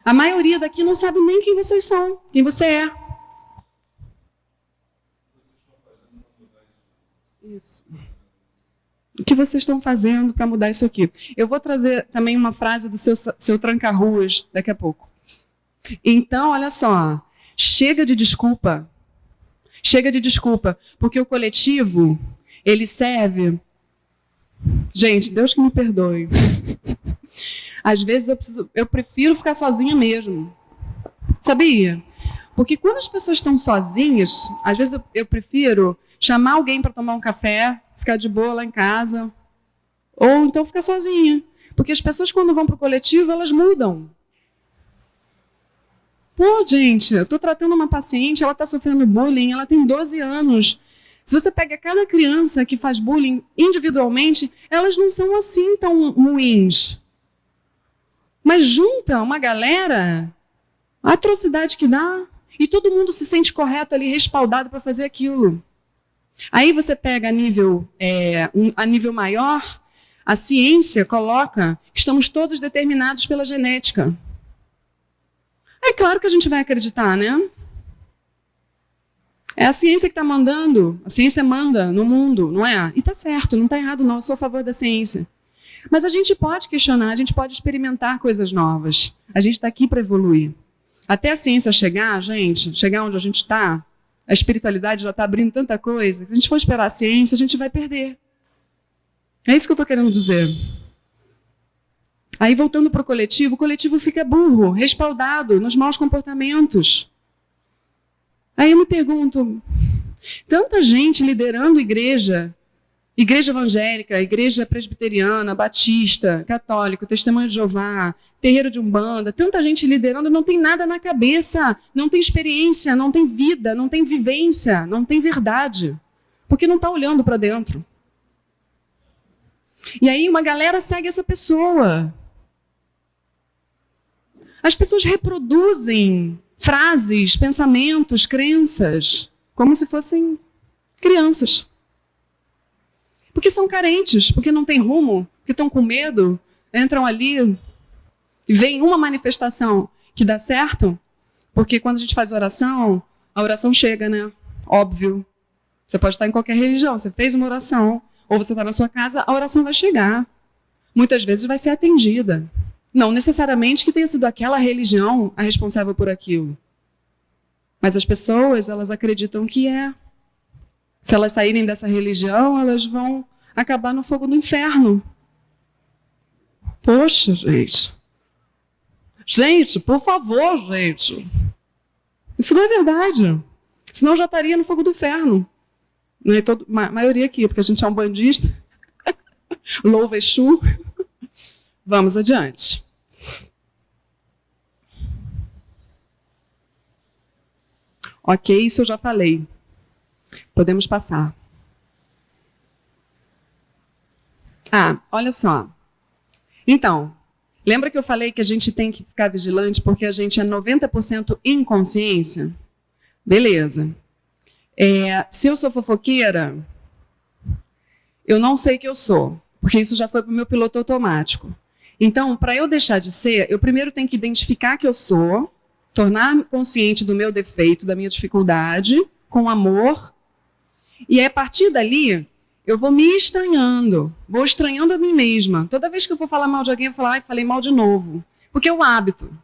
A maioria daqui não sabe nem quem vocês são, quem você é. Isso. O que vocês estão fazendo para mudar isso aqui? Eu vou trazer também uma frase do seu tranca-ruas daqui a pouco. Então, olha só, chega de desculpa, porque o coletivo, ele serve... Gente, Deus que me perdoe. Às vezes eu prefiro ficar sozinha mesmo, sabia? Porque quando as pessoas estão sozinhas, às vezes eu prefiro chamar alguém para tomar um café, ficar de boa lá em casa, ou então ficar sozinha. Porque as pessoas, quando vão para o coletivo, elas mudam. Pô, gente, eu estou tratando uma paciente, ela está sofrendo bullying, ela tem 12 anos. Se você pega cada criança que faz bullying individualmente, elas não são assim tão ruins. Mas junta uma galera, a atrocidade que dá, e todo mundo se sente correto ali, respaldado para fazer aquilo. Aí você pega a nível maior, a ciência coloca que estamos todos determinados pela genética. É claro que a gente vai acreditar, né? É a ciência que está mandando, a ciência manda no mundo, não é? E está certo, não está errado não, eu sou a favor da ciência. Mas a gente pode questionar, a gente pode experimentar coisas novas. A gente está aqui para evoluir. Até a ciência chegar, gente, chegar onde a gente está, a espiritualidade já está abrindo tanta coisa, se a gente for esperar a ciência, a gente vai perder. É isso que eu estou querendo dizer. Aí, voltando para o coletivo fica burro, respaldado nos maus comportamentos. Aí eu me pergunto, tanta gente liderando igreja evangélica, igreja presbiteriana, batista, católico, testemunho de Jeová, terreiro de Umbanda, tanta gente liderando, não tem nada na cabeça, não tem experiência, não tem vida, não tem vivência, não tem verdade, porque não está olhando para dentro. E aí uma galera segue essa pessoa. As pessoas reproduzem frases, pensamentos, crenças, como se fossem crianças. Porque são carentes, porque não têm rumo, porque estão com medo, entram ali e veem uma manifestação que dá certo, porque quando a gente faz oração, a oração chega, né? Óbvio. Você pode estar em qualquer religião, você fez uma oração, ou você está na sua casa, a oração vai chegar. Muitas vezes vai ser atendida. Não necessariamente que tenha sido aquela religião a responsável por aquilo. Mas as pessoas, elas acreditam que é. Se elas saírem dessa religião, elas vão acabar no fogo do inferno. Poxa, gente. Gente, por favor, gente. Isso não é verdade. Senão já estaria no fogo do inferno. Não é a maioria aqui, porque a gente é um bandista. Louva Exu. Vamos adiante. Ok, isso eu já falei. Podemos passar. Olha só. Então, lembra que eu falei que a gente tem que ficar vigilante porque a gente é 90% inconsciência? Beleza. Se eu sou fofoqueira, eu não sei que eu sou, porque isso já foi para o meu piloto automático. Então, para eu deixar de ser, eu primeiro tenho que identificar que eu sou, tornar-me consciente do meu defeito, da minha dificuldade, com amor, e aí, a partir dali, eu vou me estranhando, vou estranhando a mim mesma. Toda vez que eu for falar mal de alguém, eu vou falar, falei mal de novo, porque é o hábito.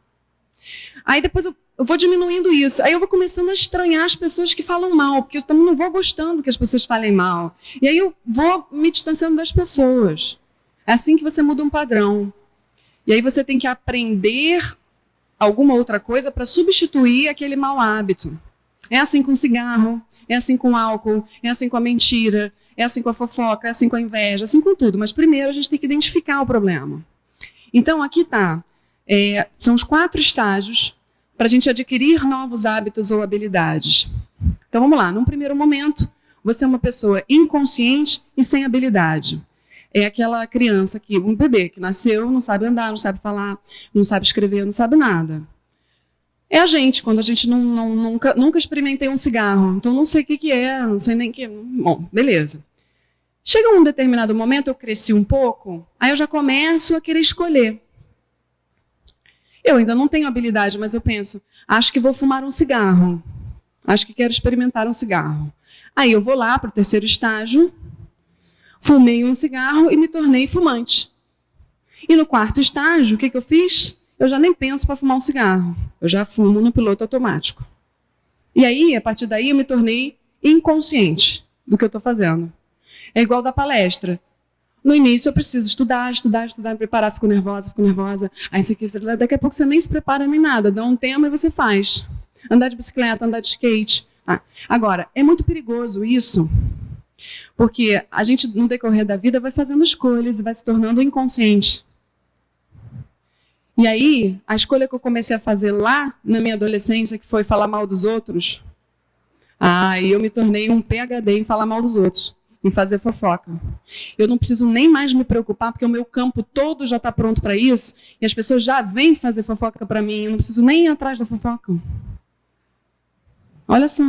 Aí depois eu vou diminuindo isso, aí eu vou começando a estranhar as pessoas que falam mal, porque eu também não vou gostando que as pessoas falem mal. E aí eu vou me distanciando das pessoas. É assim que você muda um padrão. E aí você tem que aprender alguma outra coisa para substituir aquele mau hábito. É assim com cigarro, é assim com álcool, é assim com a mentira, é assim com a fofoca, é assim com a inveja, é assim com tudo. Mas primeiro a gente tem que identificar o problema. Então aqui está. São os 4 estágios para a gente adquirir novos hábitos ou habilidades. Então vamos lá. Num primeiro momento, você é uma pessoa inconsciente e sem habilidade. É aquela criança, um bebê que nasceu, não sabe andar, não sabe falar, não sabe escrever, não sabe nada. É a gente, quando a gente nunca experimentei um cigarro, então não sei o que é, não sei nem o que. Bom, beleza. Chega um determinado momento, eu cresci um pouco, aí eu já começo a querer escolher. Eu ainda não tenho habilidade, mas eu penso, acho que vou fumar um cigarro. Acho que quero experimentar um cigarro. Aí eu vou lá para o 3º estágio, fumei um cigarro e me tornei fumante. E no 4º estágio, o que eu fiz? Eu já nem penso para fumar um cigarro. Eu já fumo no piloto automático. E aí, a partir daí, eu me tornei inconsciente do que eu estou fazendo. É igual da palestra. No início, eu preciso estudar, me preparar, fico nervosa. Aí, daqui a pouco, você nem se prepara nem nada. Dá um tema e você faz. Andar de bicicleta, andar de skate. Agora, é muito perigoso isso, porque a gente, no decorrer da vida, vai fazendo escolhas e vai se tornando inconsciente. E aí, a escolha que eu comecei a fazer lá, na minha adolescência, que foi falar mal dos outros, aí eu me tornei um PhD em falar mal dos outros, em fazer fofoca. Eu não preciso nem mais me preocupar, porque o meu campo todo já está pronto para isso, e as pessoas já vêm fazer fofoca para mim, eu não preciso nem ir atrás da fofoca. Olha só.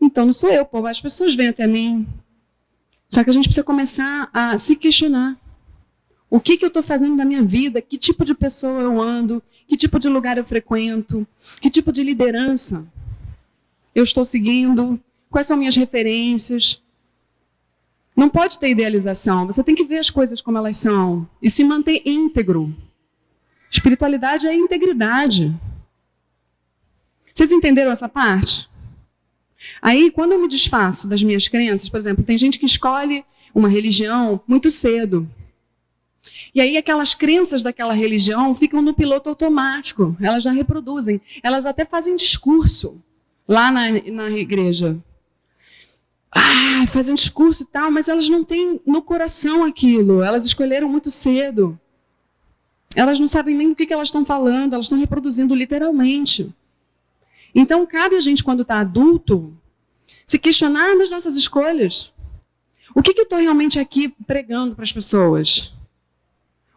Então, não sou eu, pô, as pessoas vêm até mim. Só que a gente precisa começar a se questionar. O que eu estou fazendo na minha vida? Que tipo de pessoa eu ando? Que tipo de lugar eu frequento? Que tipo de liderança eu estou seguindo? Quais são minhas referências? Não pode ter idealização. Você tem que ver as coisas como elas são e se manter íntegro. Espiritualidade é integridade. Vocês entenderam essa parte? Aí, quando eu me desfaço das minhas crenças, por exemplo, tem gente que escolhe uma religião muito cedo. E aí aquelas crenças daquela religião ficam no piloto automático. Elas já reproduzem. Elas até fazem discurso lá na igreja. Fazem um discurso e tal, mas elas não têm no coração aquilo. Elas escolheram muito cedo. Elas não sabem nem o que elas estão falando. Elas estão reproduzindo literalmente. Então, cabe a gente, quando está adulto, se questionar das nossas escolhas. O que eu estou realmente aqui pregando para as pessoas?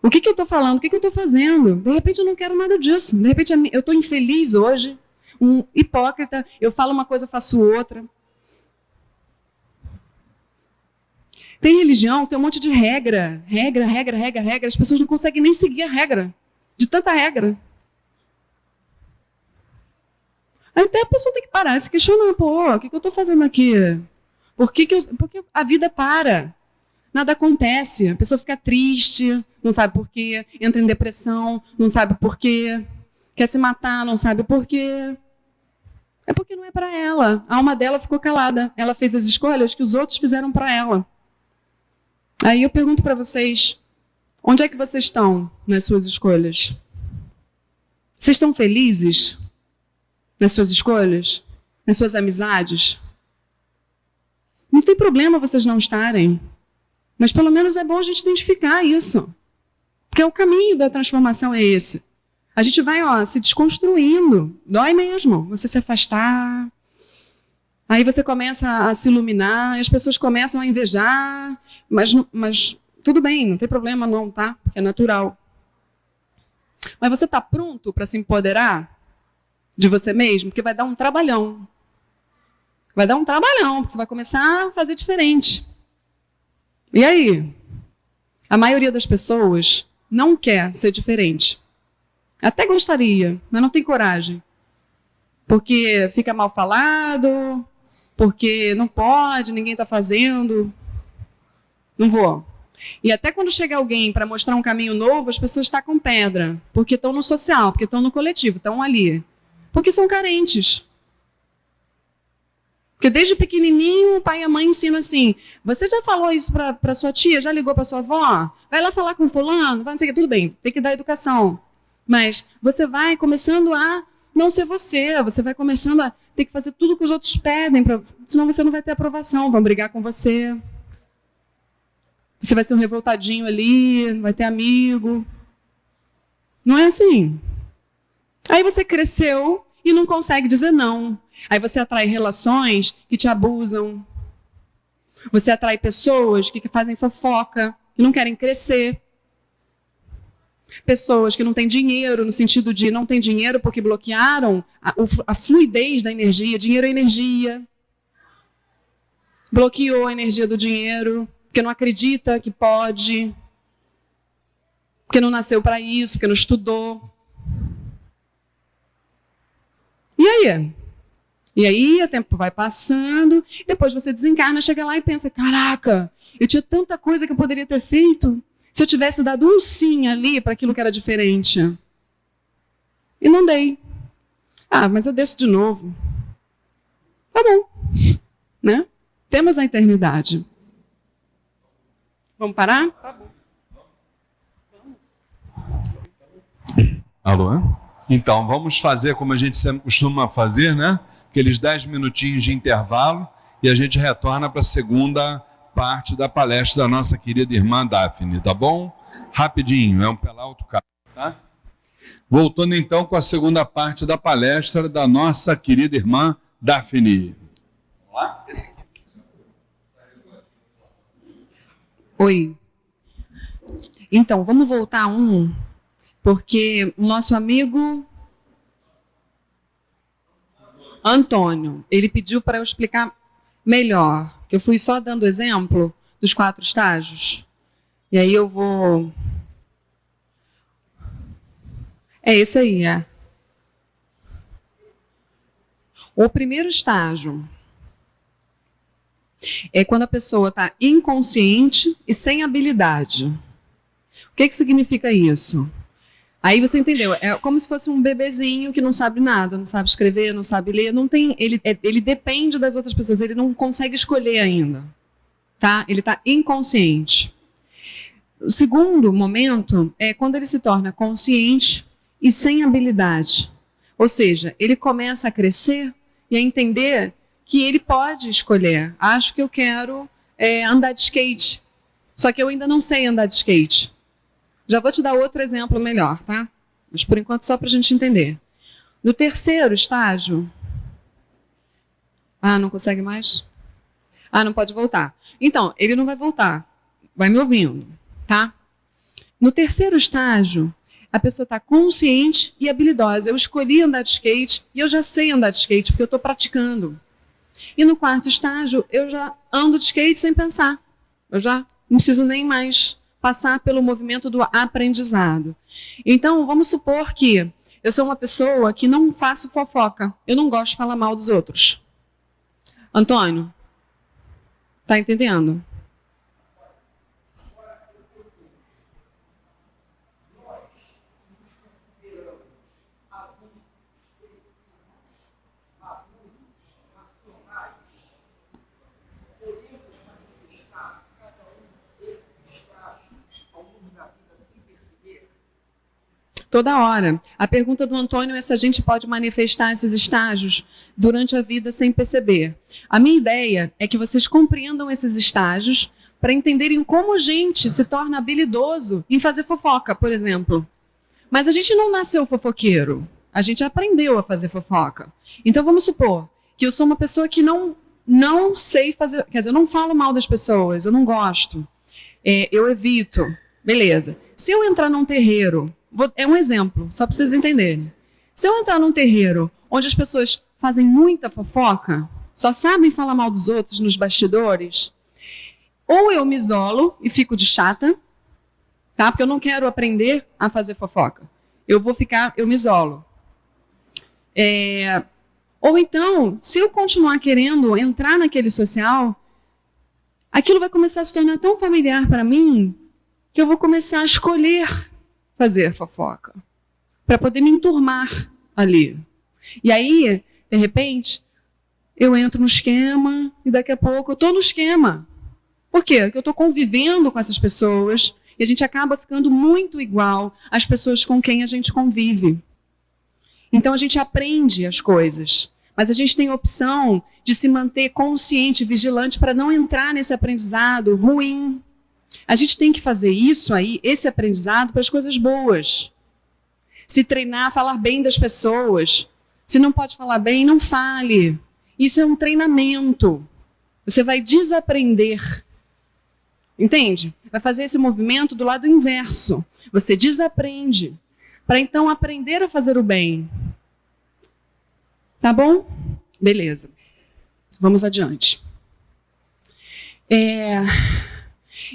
O que eu estou falando? O que eu estou fazendo? De repente eu não quero nada disso. De repente eu estou infeliz hoje, um hipócrita, eu falo uma coisa, faço outra. Tem religião, tem um monte de regra. Regra. As pessoas não conseguem nem seguir a regra, de tanta regra. Até a pessoa tem que parar e se questionar. O que eu estou fazendo aqui? Porque a vida para. Nada acontece. A pessoa fica triste, não sabe por quê, entra em depressão, não sabe por quê, quer se matar, não sabe por quê. É porque não é para ela. A alma dela ficou calada. Ela fez as escolhas que os outros fizeram para ela. Aí eu pergunto para vocês, onde é que vocês estão nas suas escolhas? Vocês estão felizes nas suas escolhas? Nas suas amizades? Não tem problema vocês não estarem. Mas pelo menos é bom a gente identificar isso. Porque o caminho da transformação é esse. A gente vai se desconstruindo. Dói mesmo você se afastar. Aí você começa a se iluminar, e as pessoas começam a invejar. Mas tudo bem, não tem problema não, tá? Porque é natural. Mas você está pronto para se empoderar de você mesmo? Porque vai dar um trabalhão. Vai dar um trabalhão, porque você vai começar a fazer diferente. E aí? A maioria das pessoas não quer ser diferente. Até gostaria, mas não tem coragem. Porque fica mal falado, porque não pode, ninguém está fazendo. Não vou. E até quando chega alguém para mostrar um caminho novo, as pessoas tacam pedra. Porque estão no social, porque estão no coletivo, estão ali. Porque são carentes. Porque desde pequenininho o pai e a mãe ensinam assim, você já falou isso para sua tia, já ligou para sua avó? Vai lá falar com fulano, vai não sei o que, tudo bem, tem que dar educação. Mas você vai começando a não ser você vai começando a ter que fazer tudo que os outros pedem, senão você não vai ter aprovação, vão brigar com você. Você vai ser um revoltadinho ali, não vai ter amigo. Não é assim. Aí você cresceu e não consegue dizer não. Aí você atrai relações que te abusam, Você atrai pessoas que fazem fofoca, que não querem crescer. Pessoas que não têm dinheiro, no sentido de não têm dinheiro porque bloquearam a fluidez da energia. Dinheiro é energia. Bloqueou a energia do dinheiro, porque não acredita que pode, porque não nasceu para isso, porque não estudou. E aí? E aí o tempo vai passando, depois você desencarna, chega lá e pensa, caraca, eu tinha tanta coisa que eu poderia ter feito se eu tivesse dado um sim ali para aquilo que era diferente. E não dei. Ah, mas eu desço de novo. Tá bom. Né? Temos a eternidade. Vamos parar? Tá bom. Alô? Então, vamos fazer como a gente costuma fazer, né? Aqueles 10 minutinhos de intervalo e a gente retorna para a segunda parte da palestra da nossa querida irmã Daphne, tá bom? Rapidinho, é um pela autocarro, tá? Voltando então com a segunda parte da palestra da nossa querida irmã Daphne. Oi. Então, vamos voltar porque o nosso amigo Antônio, ele pediu para eu explicar melhor, que eu fui só dando exemplo dos 4 estágios. E aí eu vou... É esse aí, é. O primeiro estágio é quando a pessoa está inconsciente e sem habilidade. O que significa isso? Aí você entendeu, é como se fosse um bebezinho que não sabe nada, não sabe escrever, não sabe ler, não tem, ele depende das outras pessoas, ele não consegue escolher ainda, tá? Ele está inconsciente. O segundo momento é quando ele se torna consciente e sem habilidade. Ou seja, ele começa a crescer e a entender que ele pode escolher. Acho que eu quero andar de skate, só que eu ainda não sei andar de skate. Já vou te dar outro exemplo melhor, tá? Mas por enquanto só para a gente entender. No terceiro estágio... Ah, não consegue mais? Ah, não pode voltar. Então, ele não vai voltar. Vai me ouvindo, tá? No terceiro estágio, a pessoa está consciente e habilidosa. Eu escolhi andar de skate e eu já sei andar de skate porque eu estou praticando. E no quarto estágio, eu já ando de skate sem pensar. Eu já não preciso nem mais passar pelo movimento do aprendizado. Então, vamos supor que eu sou uma pessoa que não faço fofoca. Eu não gosto de falar mal dos outros. Antônio, tá entendendo? Toda hora. A pergunta do Antônio é se a gente pode manifestar esses estágios durante a vida sem perceber. A minha ideia é que vocês compreendam esses estágios para entenderem como a gente se torna habilidoso em fazer fofoca, por exemplo. Mas a gente não nasceu fofoqueiro. A gente aprendeu a fazer fofoca. Então vamos supor que eu sou uma pessoa que não sei fazer... Quer dizer, eu não falo mal das pessoas, eu não gosto. Eu evito. Beleza. Se eu entrar num terreiro... É um exemplo, só para vocês entenderem. Se eu entrar num terreiro onde as pessoas fazem muita fofoca, só sabem falar mal dos outros nos bastidores, ou eu me isolo e fico de chata, tá? Porque eu não quero aprender a fazer fofoca. Eu me isolo. Ou então, se eu continuar querendo entrar naquele social, aquilo vai começar a se tornar tão familiar para mim que eu vou começar a escolher fazer fofoca, para poder me enturmar ali. E aí, de repente, eu entro no esquema e daqui a pouco eu estou no esquema. Por quê? Porque eu estou convivendo com essas pessoas e a gente acaba ficando muito igual às pessoas com quem a gente convive. Então a gente aprende as coisas, mas a gente tem a opção de se manter consciente, vigilante, para não entrar nesse aprendizado ruim. A gente tem que fazer isso aí, esse aprendizado, para as coisas boas. Se treinar, falar bem das pessoas. Se não pode falar bem, não fale. Isso é um treinamento. Você vai desaprender. Entende? Vai fazer esse movimento do lado inverso. Você desaprende, para então aprender a fazer o bem. Tá bom? Beleza. Vamos adiante.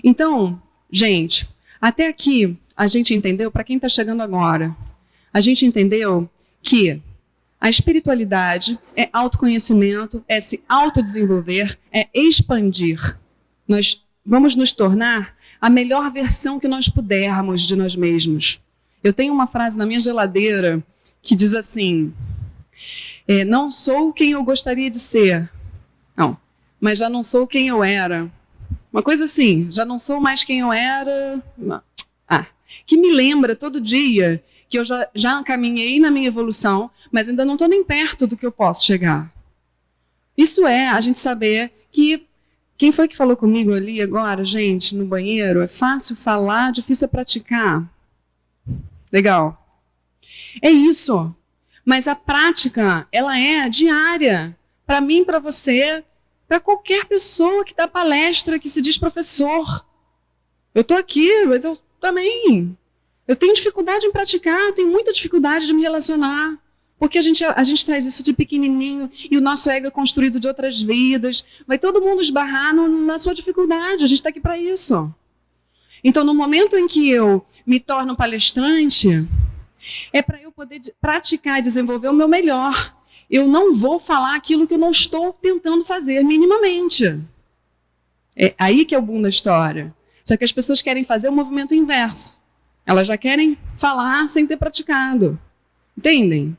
Então, gente, até aqui a gente entendeu, para quem está chegando agora, a gente entendeu que a espiritualidade é autoconhecimento, é se autodesenvolver, é expandir. Nós vamos nos tornar a melhor versão que nós pudermos de nós mesmos. Eu tenho uma frase na minha geladeira que diz assim, não sou quem eu gostaria de ser, não, mas já não sou quem eu era. Uma coisa assim, já não sou mais quem eu era, que me lembra todo dia que eu já caminhei na minha evolução, mas ainda não estou nem perto do que eu posso chegar. Isso é a gente saber que... Quem foi que falou comigo ali agora, gente, no banheiro? É fácil falar, difícil é praticar. Legal. É isso. Mas a prática, ela é diária. Para mim, para você, para qualquer pessoa que dá palestra, que se diz professor. Eu estou aqui, mas eu também. Eu tenho dificuldade em praticar, eu tenho muita dificuldade de me relacionar. Porque a gente traz isso de pequenininho e o nosso ego é construído de outras vidas. Vai todo mundo esbarrar na sua dificuldade. A gente está aqui para isso. Então, no momento em que eu me torno palestrante, é para eu poder praticar e desenvolver o meu melhor. Eu não vou falar aquilo que eu não estou tentando fazer minimamente. É aí que é o boom da história. Só que as pessoas querem fazer o movimento inverso. Elas já querem falar sem ter praticado. Entendem?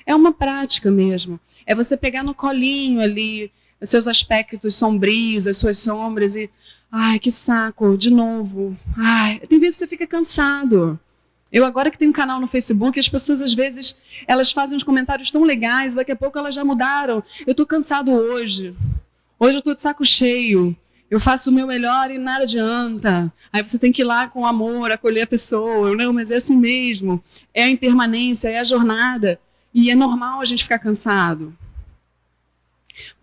É uma prática mesmo. É você pegar no colinho ali os seus aspectos sombrios, as suas sombras e... Ai, que saco, de novo. Ai, tem vezes que você fica cansado. Eu agora que tenho um canal no Facebook, as pessoas às vezes, elas fazem uns comentários tão legais, daqui a pouco elas já mudaram. Eu estou cansado hoje. Hoje eu estou de saco cheio. Eu faço o meu melhor e nada adianta. Aí você tem que ir lá com amor, acolher a pessoa. Não, mas é assim mesmo. É a impermanência, é a jornada. E é normal a gente ficar cansado.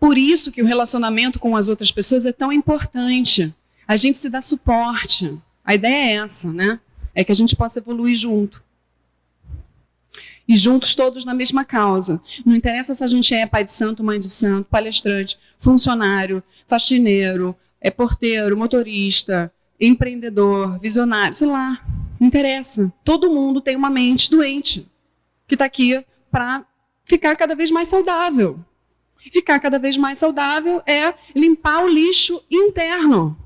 Por isso que o relacionamento com as outras pessoas é tão importante. A gente se dá suporte. A ideia é essa, né? É que a gente possa evoluir junto. E juntos todos na mesma causa. Não interessa se a gente é pai de santo, mãe de santo, palestrante, funcionário, faxineiro, porteiro, motorista, empreendedor, visionário, sei lá. Não interessa. Todo mundo tem uma mente doente que está aqui para ficar cada vez mais saudável. Ficar cada vez mais saudável é limpar o lixo interno.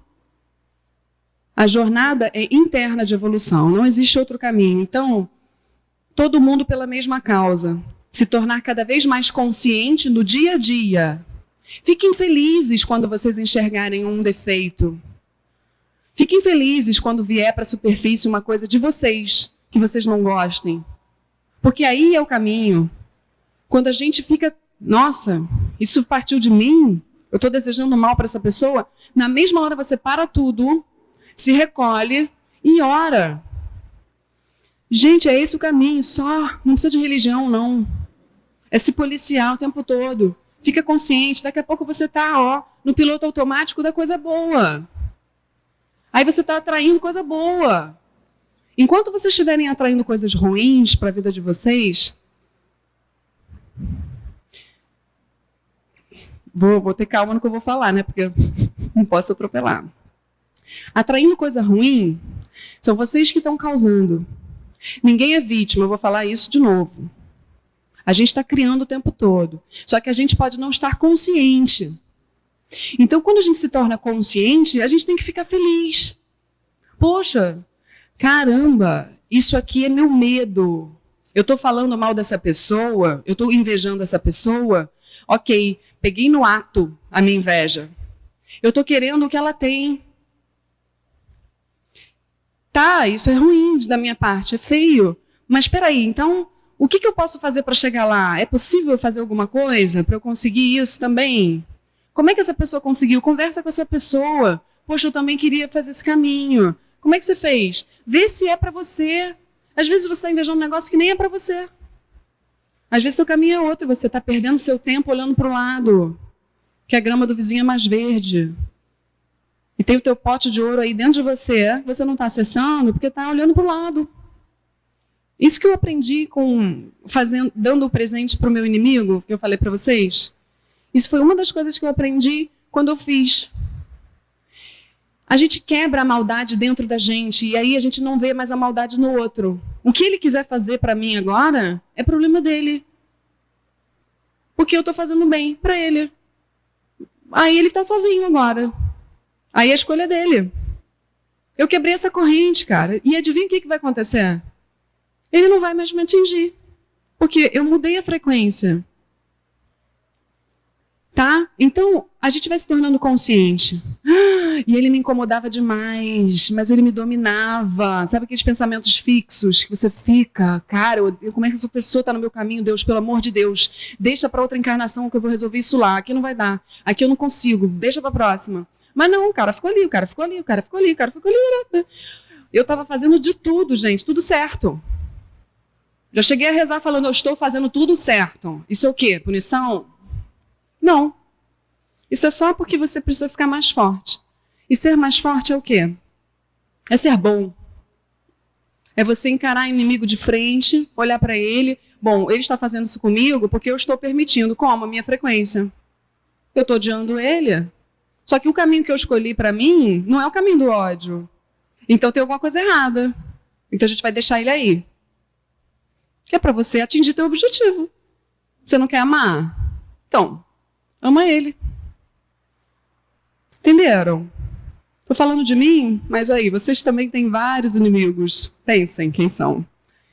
A jornada é interna de evolução, não existe outro caminho. Então, todo mundo pela mesma causa. Se tornar cada vez mais consciente no dia a dia. Fiquem felizes quando vocês enxergarem um defeito. Fiquem felizes quando vier para a superfície uma coisa de vocês, que vocês não gostem. Porque aí é o caminho. Quando a gente fica, nossa, isso partiu de mim, eu estou desejando mal para essa pessoa, na mesma hora você para tudo, se recolhe e ora. Gente, é esse o caminho, só. Não precisa de religião, não. É se policiar o tempo todo. Fica consciente, daqui a pouco você está no piloto automático da coisa boa. Aí você está atraindo coisa boa. Enquanto vocês estiverem atraindo coisas ruins para a vida de vocês, vou ter calma no que eu vou falar, né? Porque eu não posso atropelar. Atraindo coisa ruim, são vocês que estão causando. Ninguém é vítima, eu vou falar isso de novo. A gente está criando o tempo todo. Só que a gente pode não estar consciente. Então, quando a gente se torna consciente, a gente tem que ficar feliz. Poxa, caramba, isso aqui é meu medo. Eu estou falando mal dessa pessoa, eu estou invejando essa pessoa. Ok, peguei no ato a minha inveja. Eu estou querendo o que ela tem. Tá, isso é ruim da minha parte, é feio. Mas espera aí, então, o que eu posso fazer para chegar lá? É possível fazer alguma coisa para eu conseguir isso também? Como é que essa pessoa conseguiu? Conversa com essa pessoa. Poxa, eu também queria fazer esse caminho. Como é que você fez? Vê se é para você. Às vezes você está invejando um negócio que nem é para você. Às vezes seu caminho é outro, você está perdendo seu tempo olhando para o lado. que a grama do vizinho é mais verde. E tem o teu pote de ouro aí dentro de você não está acessando porque está olhando para o lado. Isso que eu aprendi dando o presente para o meu inimigo, que eu falei para vocês. Isso foi uma das coisas que eu aprendi quando eu fiz. A gente quebra a maldade dentro da gente e aí a gente não vê mais a maldade no outro. O que ele quiser fazer para mim agora é problema dele. Porque eu estou fazendo bem para ele. Aí ele está sozinho agora. Aí a escolha é dele. Eu quebrei essa corrente, cara. E adivinha o que vai acontecer? Ele não vai mais me atingir. Porque eu mudei a frequência. Tá? Então, a gente vai se tornando consciente. E ele me incomodava demais, mas ele me dominava. Sabe aqueles pensamentos fixos que você fica, cara, como é que essa pessoa está no meu caminho, Deus, pelo amor de Deus? Deixa para outra encarnação que eu vou resolver isso lá. Aqui não vai dar. Aqui eu não consigo. Deixa para a próxima. Mas não, o cara ficou ali, o cara ficou ali, o cara ficou ali, o cara ficou ali. Eu estava fazendo de tudo, gente, tudo certo. Já cheguei a rezar falando, eu estou fazendo tudo certo. Isso é o quê? Punição? Não. Isso é só porque você precisa ficar mais forte. E ser mais forte é o quê? É ser bom. É você encarar o inimigo de frente, olhar para ele. Bom, ele está fazendo isso comigo porque eu estou permitindo. Como? A minha frequência. Eu estou odiando ele. Só que o caminho que eu escolhi para mim não é o caminho do ódio. Então tem alguma coisa errada. Então a gente vai deixar ele aí. Que é para você atingir teu objetivo. Você não quer amar? Então, ama ele. Entenderam? Estou falando de mim, mas aí, vocês também têm vários inimigos. Pensem quem são.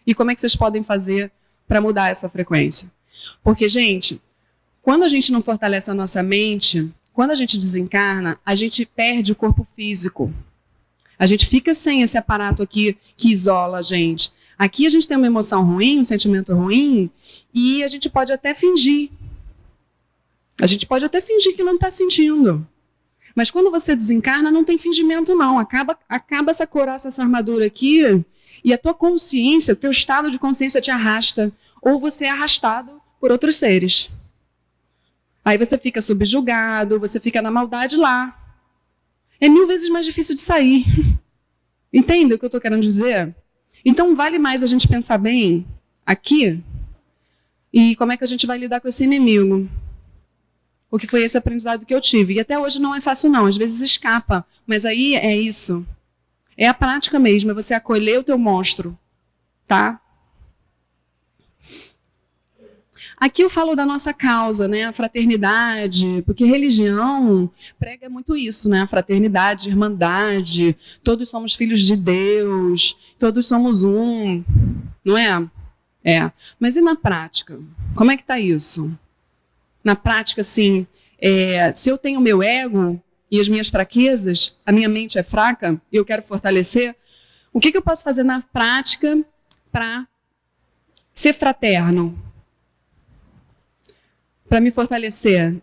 E como é que vocês podem fazer para mudar essa frequência? Porque, gente, quando a gente não fortalece a nossa mente, quando a gente desencarna, a gente perde o corpo físico. A gente fica sem esse aparato aqui que isola a gente. Aqui a gente tem uma emoção ruim, um sentimento ruim, e a gente pode até fingir. A gente pode até fingir que não está sentindo. Mas quando você desencarna, não tem fingimento, não. Acaba essa couraça, essa armadura aqui, e a tua consciência, o teu estado de consciência te arrasta. Ou você é arrastado por outros seres. Aí você fica subjugado, você fica na maldade lá. É 1000 vezes mais difícil de sair. Entende o que eu estou querendo dizer? Então vale mais a gente pensar bem aqui e como é que a gente vai lidar com esse inimigo. Porque foi esse aprendizado que eu tive. E até hoje não é fácil, não. Às vezes escapa. Mas aí é isso. É a prática mesmo. É você acolher o teu monstro. Tá? Aqui eu falo da nossa causa, né? A fraternidade. Porque religião prega muito isso, né? A fraternidade, a irmandade. Todos somos filhos de Deus. Todos somos um. Não é? É. Mas e na prática? Como é que está isso? Na prática, assim, se eu tenho o meu ego e as minhas fraquezas, a minha mente é fraca e eu quero fortalecer, o que eu posso fazer na prática para ser fraterno? Para me fortalecer?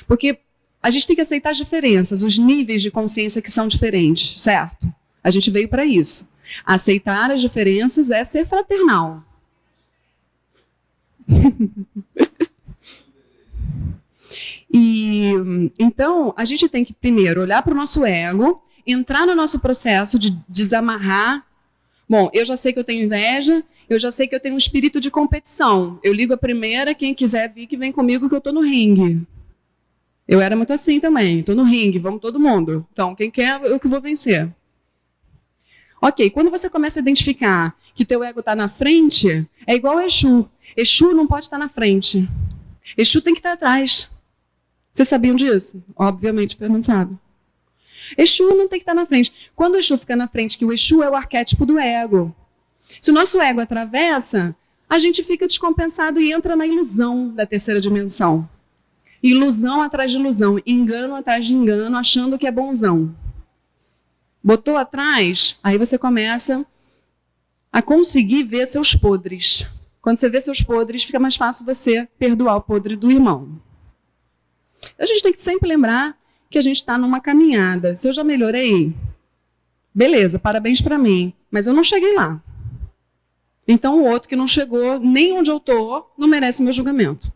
Porque a gente tem que aceitar as diferenças, os níveis de consciência que são diferentes, certo? A gente veio para isso. Aceitar as diferenças é ser fraternal. E então a gente tem que primeiro olhar para o nosso ego, entrar no nosso processo de desamarrar. Bom, eu já sei que eu tenho inveja, eu já sei que eu tenho um espírito de competição. Eu ligo a primeira, quem quiser vir que vem comigo que eu estou no ringue. Eu era muito assim também, estou no ringue, vamos todo mundo. Então, quem quer, eu que vou vencer. Ok, quando você começa a identificar que o teu ego está na frente, é igual Exu. Exu não pode estar na frente. Exu tem que estar atrás. Vocês sabiam disso? Obviamente, o Fernando sabe. Exu não tem que estar na frente. Quando o Exu fica na frente, que o Exu é o arquétipo do ego. Se o nosso ego atravessa, a gente fica descompensado e entra na ilusão da terceira dimensão. Ilusão atrás de ilusão, engano atrás de engano, achando que é bonzão. Botou atrás, aí você começa a conseguir ver seus podres. Quando você vê seus podres, fica mais fácil você perdoar o podre do irmão. A gente tem que sempre lembrar que a gente está numa caminhada. Se eu já melhorei, beleza, parabéns para mim. Mas eu não cheguei lá. Então o outro que não chegou, nem onde eu estou, não merece meu julgamento.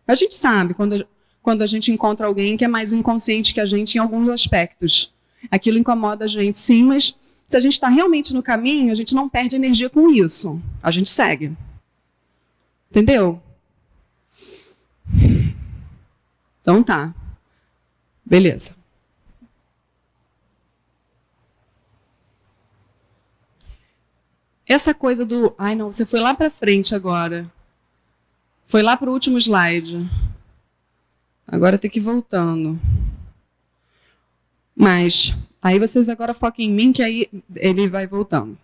A gente sabe, quando quando a gente encontra alguém que é mais inconsciente que a gente em alguns aspectos. Aquilo incomoda a gente, sim, mas se a gente está realmente no caminho, a gente não perde energia com isso. A gente segue. Entendeu? Então tá. Beleza. Essa coisa do... Ai, não, você foi lá para frente agora. Foi lá para o último slide. Agora tem que ir voltando. Mas, aí vocês agora foquem em mim, que aí ele vai voltando.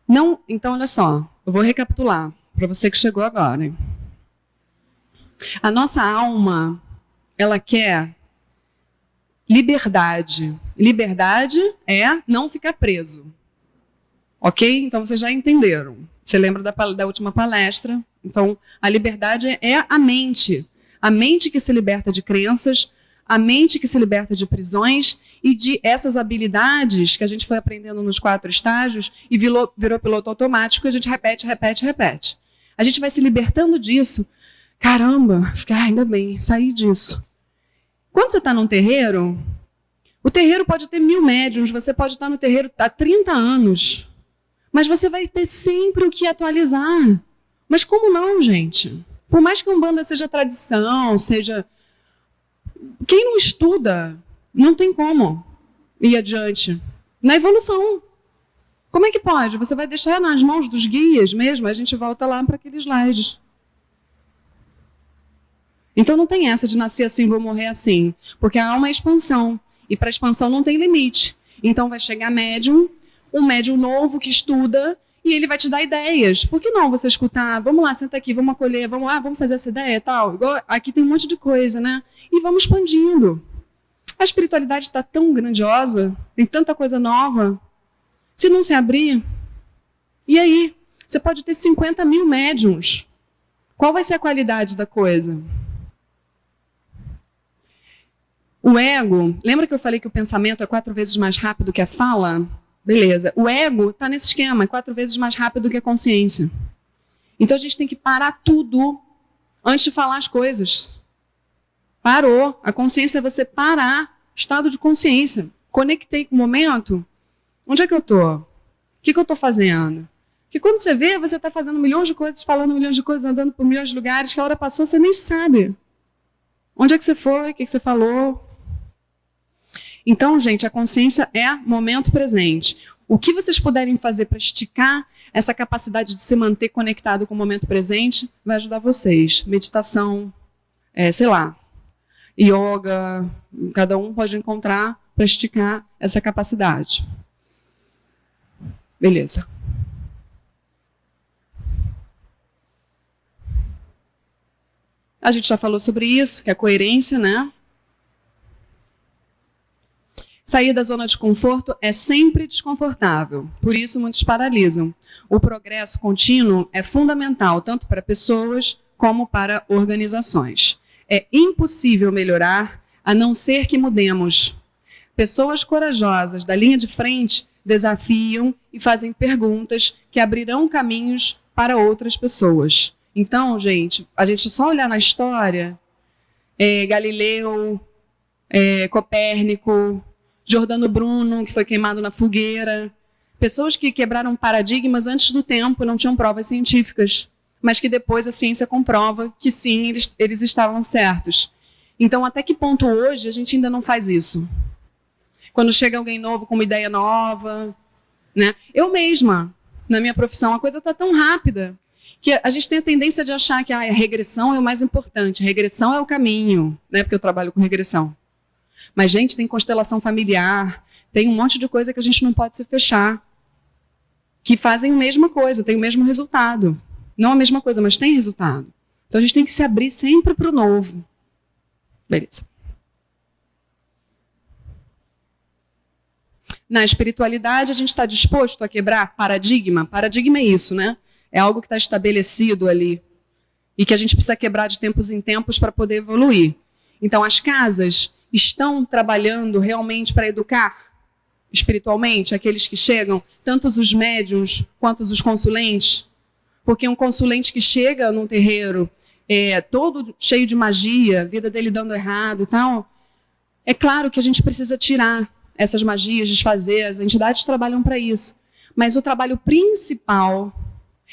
Não, então, olha só. Eu vou recapitular, para você que chegou agora. Hein? A nossa alma, ela quer liberdade. Liberdade é não ficar preso. Ok? Então, vocês já entenderam. Você lembra da última palestra? Então, a liberdade é a mente. A mente que se liberta de crenças, a mente que se liberta de prisões e de essas habilidades que a gente foi aprendendo nos 4 estágios e virou piloto automático, a gente repete. A gente vai se libertando disso. Caramba, ainda bem, saí disso. Quando você está num terreiro, o terreiro pode ter 1000 médiuns, você pode estar no terreiro há 30 anos, mas você vai ter sempre o que atualizar. Mas como não, gente? Por mais que a Umbanda seja tradição, seja... Quem não estuda, não tem como ir adiante. Na evolução. Como é que pode? Você vai deixar nas mãos dos guias mesmo? A gente volta lá para aqueles slides. Então não tem essa de nascer assim, vou morrer assim. Porque a alma é expansão. E para expansão não tem limite. Então vai chegar um médium novo que estuda... E ele vai te dar ideias. Por que não você escutar? Vamos lá, senta aqui, vamos acolher, vamos fazer essa ideia e tal. Igual, aqui tem um monte de coisa, né? E vamos expandindo. A espiritualidade está tão grandiosa, tem tanta coisa nova. Se não se abrir, e aí? Você pode ter 50.000 médiums. Qual vai ser a qualidade da coisa? O ego, lembra que eu falei que o pensamento é 4 vezes mais rápido que a fala? Beleza. O ego está nesse esquema, é 4 vezes mais rápido que a consciência. Então a gente tem que parar tudo antes de falar as coisas. Parou. A consciência é você parar. Estado de consciência. Conectei com o momento. Onde é que eu estou? O que eu estou fazendo? Porque quando você vê, você está fazendo milhões de coisas, falando milhões de coisas, andando por milhões de lugares, que a hora passou, você nem sabe. Onde é que você foi? O que você falou? Então, gente, a consciência é momento presente. O que vocês puderem fazer para esticar essa capacidade de se manter conectado com o momento presente vai ajudar vocês. Meditação, sei lá, yoga, cada um pode encontrar para esticar essa capacidade. Beleza. A gente já falou sobre isso, que é coerência, né? Sair da zona de conforto é sempre desconfortável, por isso muitos paralisam. O progresso contínuo é fundamental tanto para pessoas como para organizações. É impossível melhorar a não ser que mudemos. Pessoas corajosas da linha de frente desafiam e fazem perguntas que abrirão caminhos para outras pessoas. Então, gente, a gente só olhar na história, Galileu, Copérnico, Giordano Bruno, que foi queimado na fogueira. Pessoas que quebraram paradigmas antes do tempo, não tinham provas científicas, mas que depois a ciência comprova que sim, eles estavam certos. Então, até que ponto hoje a gente ainda não faz isso? Quando chega alguém novo com uma ideia nova, né? Eu mesma, na minha profissão, a coisa está tão rápida que a gente tem a tendência de achar que a regressão é o mais importante, a regressão é o caminho, né? Porque eu trabalho com regressão. Mas, gente, tem constelação familiar, tem um monte de coisa que a gente não pode se fechar, que fazem a mesma coisa, tem o mesmo resultado. Não a mesma coisa, mas tem resultado. Então, a gente tem que se abrir sempre para o novo. Beleza. Na espiritualidade, a gente está disposto a quebrar paradigma? Paradigma é isso, né? É algo que está estabelecido ali e que a gente precisa quebrar de tempos em tempos para poder evoluir. Então, as casas estão trabalhando realmente para educar espiritualmente aqueles que chegam, tanto os médiuns quanto os consulentes? Porque um consulente que chega num terreiro todo cheio de magia, a vida dele dando errado e tal, é claro que a gente precisa tirar essas magias, desfazer, as entidades trabalham para isso. Mas o trabalho principal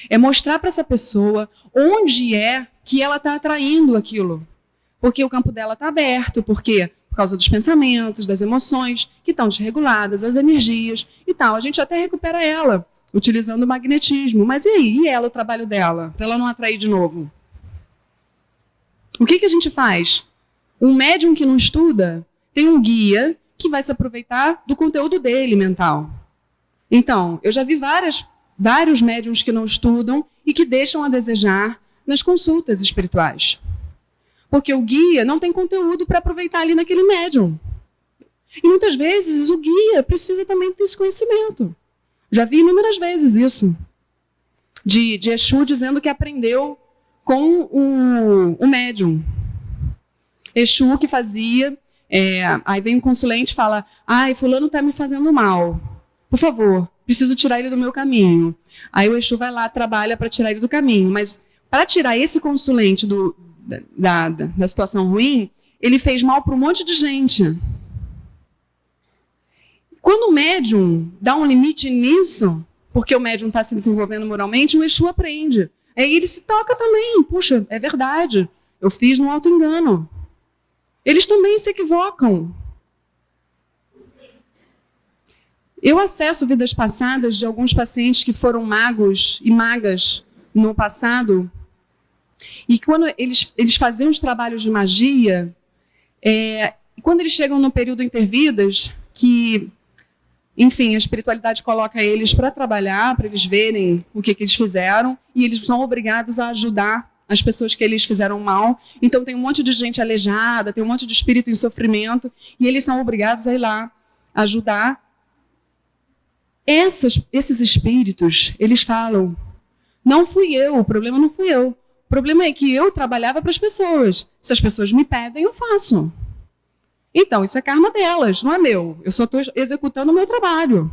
é mostrar para essa pessoa onde é que ela está atraindo aquilo. Porque o campo dela está aberto, porque por causa dos pensamentos, das emoções, que estão desreguladas, as energias e tal. A gente até recupera ela, utilizando o magnetismo. Mas e aí? E ela, o trabalho dela? Para ela não atrair de novo? O que a gente faz? Um médium que não estuda tem um guia que vai se aproveitar do conteúdo dele mental. Então, eu já vi vários médiums que não estudam e que deixam a desejar nas consultas espirituais. Porque o guia não tem conteúdo para aproveitar ali naquele médium. E muitas vezes o guia precisa também desse conhecimento. Já vi inúmeras vezes isso. De Exu dizendo que aprendeu com o médium. Exu que fazia... aí vem um consulente e fala, fulano está me fazendo mal. Por favor, preciso tirar ele do meu caminho. Aí o Exu vai lá, trabalha para tirar ele do caminho. Mas para tirar esse consulente da situação ruim, ele fez mal para um monte de gente. Quando o médium dá um limite nisso, porque o médium está se desenvolvendo moralmente, o Exu aprende. Aí ele se toca também. Puxa, é verdade. Eu fiz no auto-engano. Eles também se equivocam. Eu acesso vidas passadas de alguns pacientes que foram magos e magas no passado, e quando eles faziam os trabalhos de magia, quando eles chegam no período intervidas, que, enfim, a espiritualidade coloca eles para trabalhar, para eles verem o que eles fizeram, e eles são obrigados a ajudar as pessoas que eles fizeram mal. Então tem um monte de gente aleijada, tem um monte de espírito em sofrimento, e eles são obrigados a ir lá ajudar. Esses espíritos, eles falam, não fui eu, o problema não fui eu. O problema é que eu trabalhava para as pessoas. Se as pessoas me pedem, eu faço. Então, isso é karma delas, não é meu. Eu só estou executando o meu trabalho.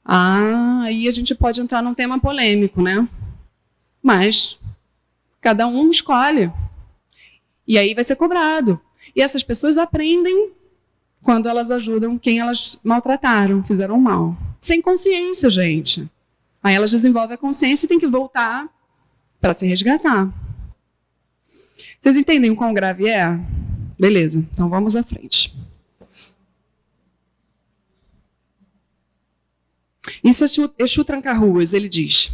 Aí a gente pode entrar num tema polêmico, né? Mas cada um escolhe. E aí vai ser cobrado. E essas pessoas aprendem quando elas ajudam quem elas maltrataram, fizeram mal. Sem consciência, gente. Aí elas desenvolvem a consciência e tem que voltar para se resgatar. Vocês entendem o quão grave é? Beleza, então vamos à frente. Isso é Exu Tranca-Ruas, ele diz: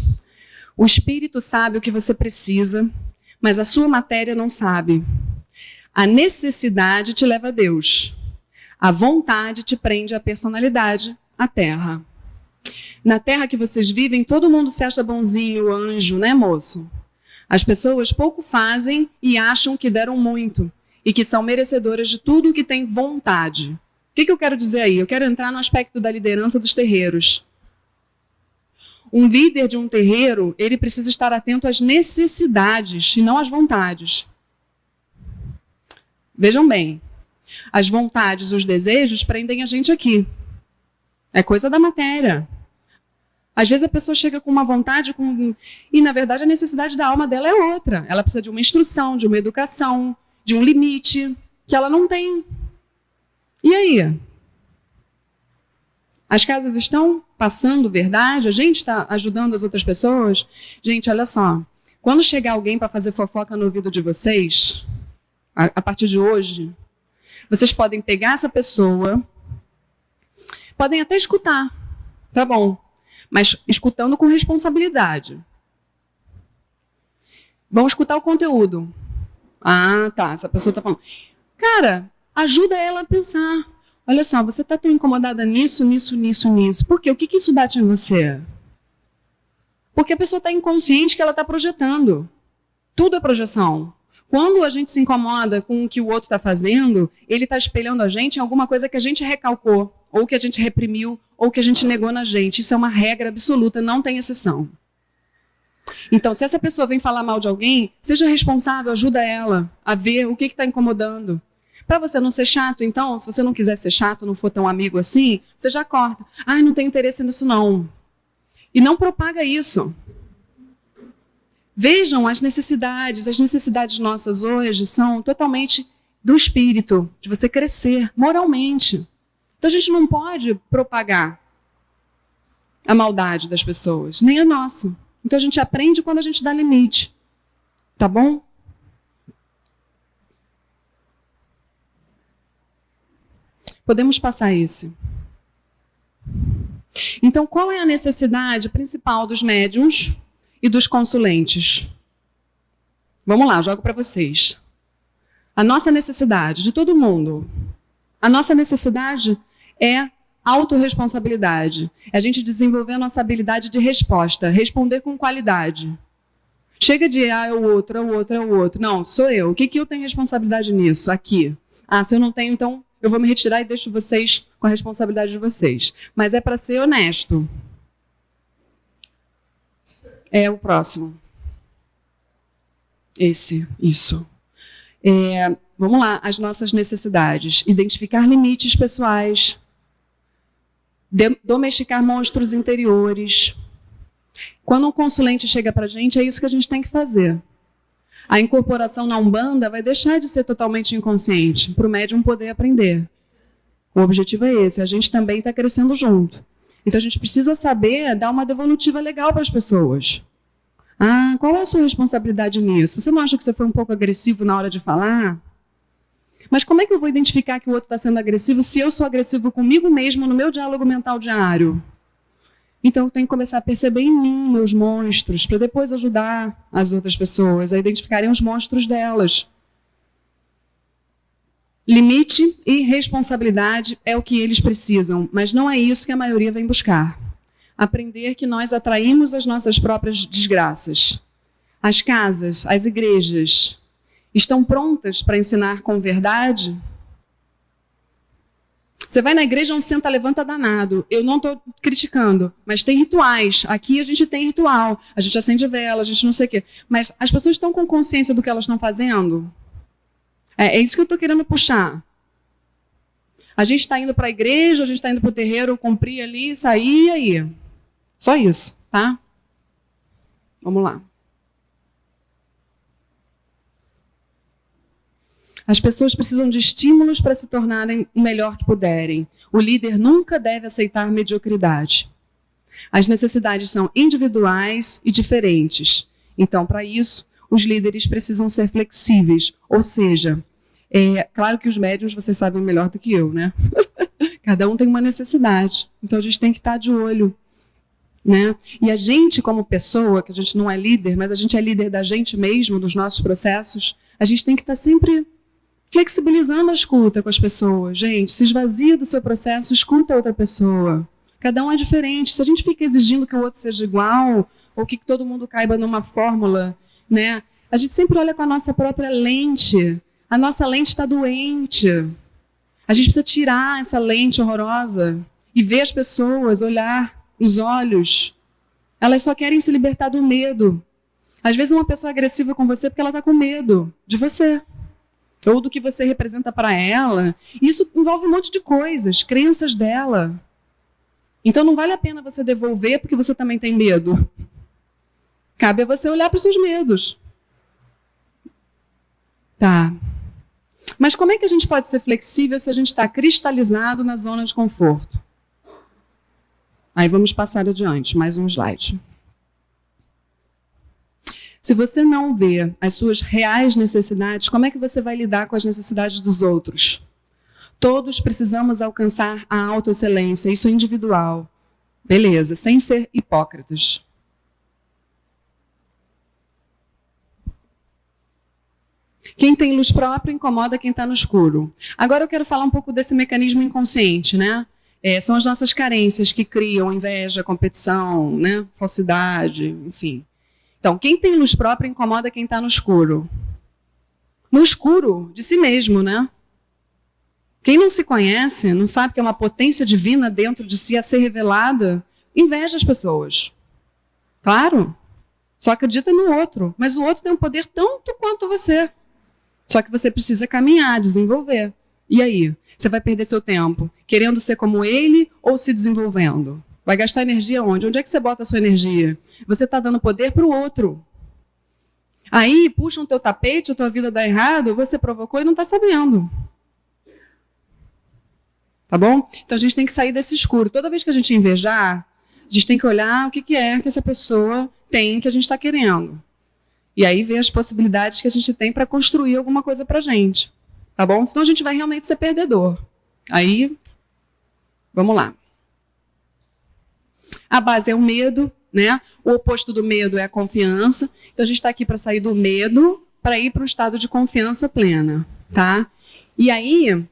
o espírito sabe o que você precisa, mas a sua matéria não sabe. A necessidade te leva a Deus. A vontade te prende à personalidade, à terra. Na terra que vocês vivem, todo mundo se acha bonzinho, anjo, né, moço? As pessoas pouco fazem e acham que deram muito e que são merecedoras de tudo o que têm vontade. O que eu quero dizer aí? Eu quero entrar no aspecto da liderança dos terreiros. Um líder de um terreiro, ele precisa estar atento às necessidades e não às vontades. Vejam bem, as vontades, os desejos prendem a gente aqui. É coisa da matéria. Às vezes a pessoa chega com uma vontade, e na verdade a necessidade da alma dela é outra. Ela precisa de uma instrução, de uma educação, de um limite que ela não tem. E aí? As casas estão passando verdade? A gente está ajudando as outras pessoas? Gente, olha só. Quando chegar alguém para fazer fofoca no ouvido de vocês, a partir de hoje, vocês podem pegar essa pessoa, podem até escutar, tá bom, mas escutando com responsabilidade. Vão escutar o conteúdo. Tá, essa pessoa está falando. Cara, ajuda ela a pensar. Olha só, você está tão incomodada nisso. Por quê? O que isso bate em você? Porque a pessoa está inconsciente que ela está projetando. Tudo é projeção. Quando a gente se incomoda com o que o outro está fazendo, ele está espelhando a gente em alguma coisa que a gente recalcou, ou que a gente reprimiu, ou que a gente negou na gente. Isso é uma regra absoluta, não tem exceção. Então, se essa pessoa vem falar mal de alguém, seja responsável, ajuda ela a ver o que está incomodando. Para você não ser chato, então, se você não quiser ser chato, não for tão amigo assim, você já corta. Não tenho interesse nisso não. E não propaga isso. Vejam as necessidades nossas hoje são totalmente do espírito, de você crescer moralmente. Então a gente não pode propagar a maldade das pessoas, nem a nossa. Então a gente aprende quando a gente dá limite. Tá bom? Podemos passar esse. Então, qual é a necessidade principal dos médiuns e dos consulentes? Vamos lá, jogo para vocês. A nossa necessidade, de todo mundo, a nossa necessidade é autorresponsabilidade. É a gente desenvolver a nossa habilidade de resposta, responder com qualidade. Chega de, é o outro, é o outro, é o outro. Não, sou eu. O que eu tenho responsabilidade nisso, aqui? Se eu não tenho, então eu vou me retirar e deixo vocês com a responsabilidade de vocês. Mas é para ser honesto. É o próximo. Isso. Vamos lá, as nossas necessidades. Identificar limites pessoais. Domesticar monstros interiores. Quando um consulente chega para a gente, é isso que a gente tem que fazer. A incorporação na Umbanda vai deixar de ser totalmente inconsciente, para o médium poder aprender. O objetivo é esse, a gente também está crescendo junto. Então a gente precisa saber dar uma devolutiva legal para as pessoas. Qual é a sua responsabilidade nisso? Você não acha que você foi um pouco agressivo na hora de falar? Mas como é que eu vou identificar que o outro está sendo agressivo se eu sou agressivo comigo mesmo no meu diálogo mental diário? Então, eu tenho que começar a perceber em mim meus monstros, para depois ajudar as outras pessoas a identificarem os monstros delas. Limite e responsabilidade é o que eles precisam, mas não é isso que a maioria vem buscar. Aprender que nós atraímos as nossas próprias desgraças. As casas, as igrejas, estão prontas para ensinar com verdade? Você vai na igreja, um senta, levanta danado. Eu não estou criticando, mas tem rituais. Aqui a gente tem ritual. A gente acende vela, a gente não sei o quê. Mas as pessoas estão com consciência do que elas estão fazendo? É isso que eu estou querendo puxar. A gente está indo para a igreja, a gente está indo para o terreiro, cumprir ali, sair e aí. Só isso, tá? Vamos lá. As pessoas precisam de estímulos para se tornarem o melhor que puderem. O líder nunca deve aceitar mediocridade. As necessidades são individuais e diferentes. Então, para isso, os líderes precisam ser flexíveis. Ou seja, claro que os médiuns vocês sabem melhor do que eu, né? Cada um tem uma necessidade. Então, a gente tem que estar de olho. Né? E a gente, como pessoa, que a gente não é líder, mas a gente é líder da gente mesmo, dos nossos processos, a gente tem que estar sempre flexibilizando a escuta com as pessoas. Gente, se esvazia do seu processo, escuta a outra pessoa. Cada um é diferente. Se a gente fica exigindo que o outro seja igual, ou que todo mundo caiba numa fórmula, né? A gente sempre olha com a nossa própria lente. A nossa lente está doente. A gente precisa tirar essa lente horrorosa e ver as pessoas, olhar nos olhos. Elas só querem se libertar do medo. Às vezes uma pessoa é agressiva com você porque ela está com medo de você. Ou do que você representa para ela. Isso envolve um monte de coisas, crenças dela. Então não vale a pena você devolver porque você também tem medo. Cabe a você olhar para os seus medos. Tá. Mas como é que a gente pode ser flexível se a gente está cristalizado na zona de conforto? Aí vamos passar adiante, mais um slide. Se você não vê as suas reais necessidades, como é que você vai lidar com as necessidades dos outros? Todos precisamos alcançar a autoexcelência, isso é individual. Beleza, sem ser hipócritas. Quem tem luz própria incomoda quem está no escuro. Agora eu quero falar um pouco desse mecanismo inconsciente, né? São as nossas carências que criam inveja, competição, né? Falsidade, enfim. Então, quem tem luz própria incomoda quem está no escuro. No escuro de si mesmo, né? Quem não se conhece, não sabe que é uma potência divina dentro de si a ser revelada, inveja as pessoas. Claro, só acredita no outro. Mas o outro tem um poder tanto quanto você. Só que você precisa caminhar, desenvolver. E aí? Você vai perder seu tempo querendo ser como ele ou se desenvolvendo? Vai gastar energia onde? Onde é que você bota a sua energia? Você está dando poder para o outro. Aí puxam o teu tapete, a tua vida dá errado, você provocou e não está sabendo. Tá bom? Então a gente tem que sair desse escuro. Toda vez que a gente invejar, a gente tem que olhar o que é que essa pessoa tem que a gente está querendo. E aí ver as possibilidades que a gente tem para construir alguma coisa para a gente. Tá bom? Senão a gente vai realmente ser perdedor. Aí, vamos lá. A base é o medo, né? O oposto do medo é a confiança. Então a gente está aqui para sair do medo para ir para o estado de confiança plena, tá? E aí,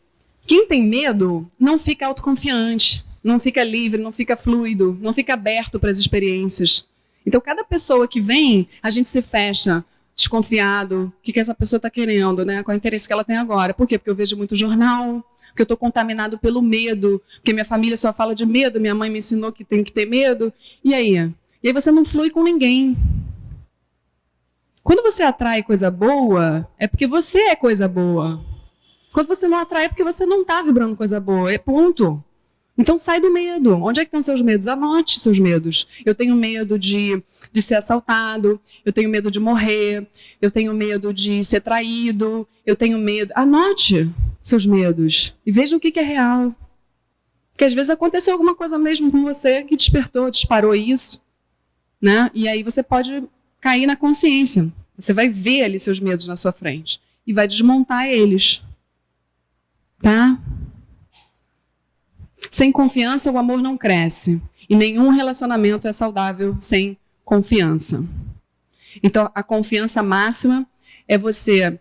quem tem medo não fica autoconfiante, não fica livre, não fica fluido, não fica aberto para as experiências. Então, cada pessoa que vem, a gente se fecha, desconfiado, o que essa pessoa está querendo, né? Qual é o interesse que ela tem agora? Por quê? Porque eu vejo muito jornal, porque eu estou contaminado pelo medo, porque minha família só fala de medo, minha mãe me ensinou que tem que ter medo. E aí? E aí você não flui com ninguém. Quando você atrai coisa boa, é porque você é coisa boa. Quando você não atrai, é porque você não está vibrando coisa boa. É ponto. Então sai do medo. Onde é que estão seus medos? Anote seus medos. Eu tenho medo de ser assaltado, eu tenho medo de morrer, eu tenho medo de ser traído, eu tenho medo. Anote seus medos e veja o que é real. Porque às vezes aconteceu alguma coisa mesmo com você que despertou, disparou isso, né? E aí você pode cair na consciência. Você vai ver ali seus medos na sua frente e vai desmontar eles. Tá? Sem confiança, o amor não cresce. E nenhum relacionamento é saudável sem confiança. Então, a confiança máxima é você...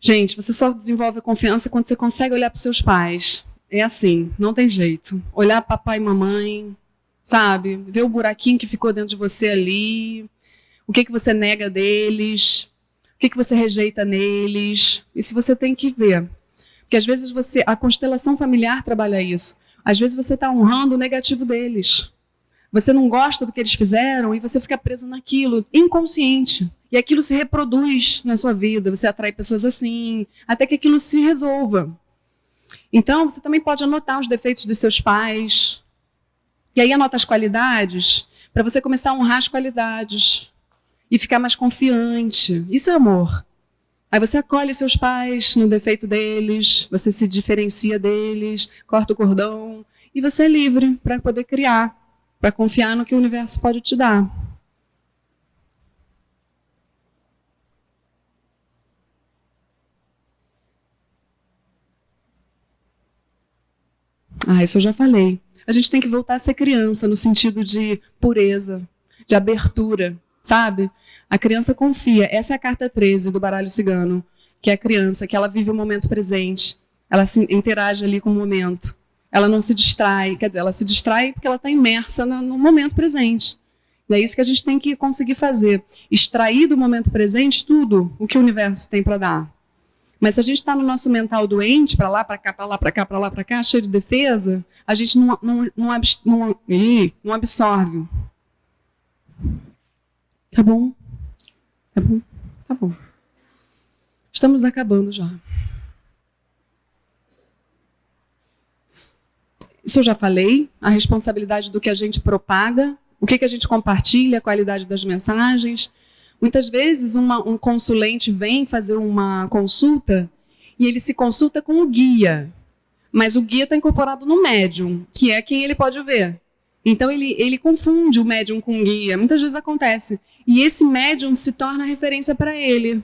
Gente, você só desenvolve a confiança quando você consegue olhar para os seus pais. É assim, não tem jeito. Olhar papai e mamãe, sabe? Ver o buraquinho que ficou dentro de você ali. O que você nega deles. O que você rejeita neles. Isso você tem que ver. Porque às vezes a constelação familiar trabalha isso. Às vezes você está honrando o negativo deles. Você não gosta do que eles fizeram e você fica preso naquilo, inconsciente. E aquilo se reproduz na sua vida. Você atrai pessoas assim, até que aquilo se resolva. Então, você também pode anotar os defeitos dos seus pais. E aí anota as qualidades, para você começar a honrar as qualidades. E ficar mais confiante. Isso é amor. Aí você acolhe seus pais no defeito deles, você se diferencia deles, corta o cordão, e você é livre para poder criar, para confiar no que o universo pode te dar. Isso eu já falei. A gente tem que voltar a ser criança, no sentido de pureza, de abertura, sabe? A criança confia. Essa é a carta 13 do baralho cigano, que é a criança, que ela vive o momento presente. Ela se interage ali com o momento. Ela não se distrai. Quer dizer, ela se distrai porque ela está imersa no momento presente. E é isso que a gente tem que conseguir fazer. Extrair do momento presente tudo o que o universo tem para dar. Mas se a gente está no nosso mental doente, para lá, para cá, para lá, para cá, para lá, para cá, cheio de defesa, a gente não absorve. Tá bom? Tá bom? Tá bom. Estamos acabando já. Isso eu já falei, a responsabilidade do que a gente propaga, o que a gente compartilha, a qualidade das mensagens. Muitas vezes um consulente vem fazer uma consulta e ele se consulta com o guia, mas o guia está incorporado no médium, que é quem ele pode ver. Então ele confunde o médium com o guia, muitas vezes acontece. E esse médium se torna referência para ele.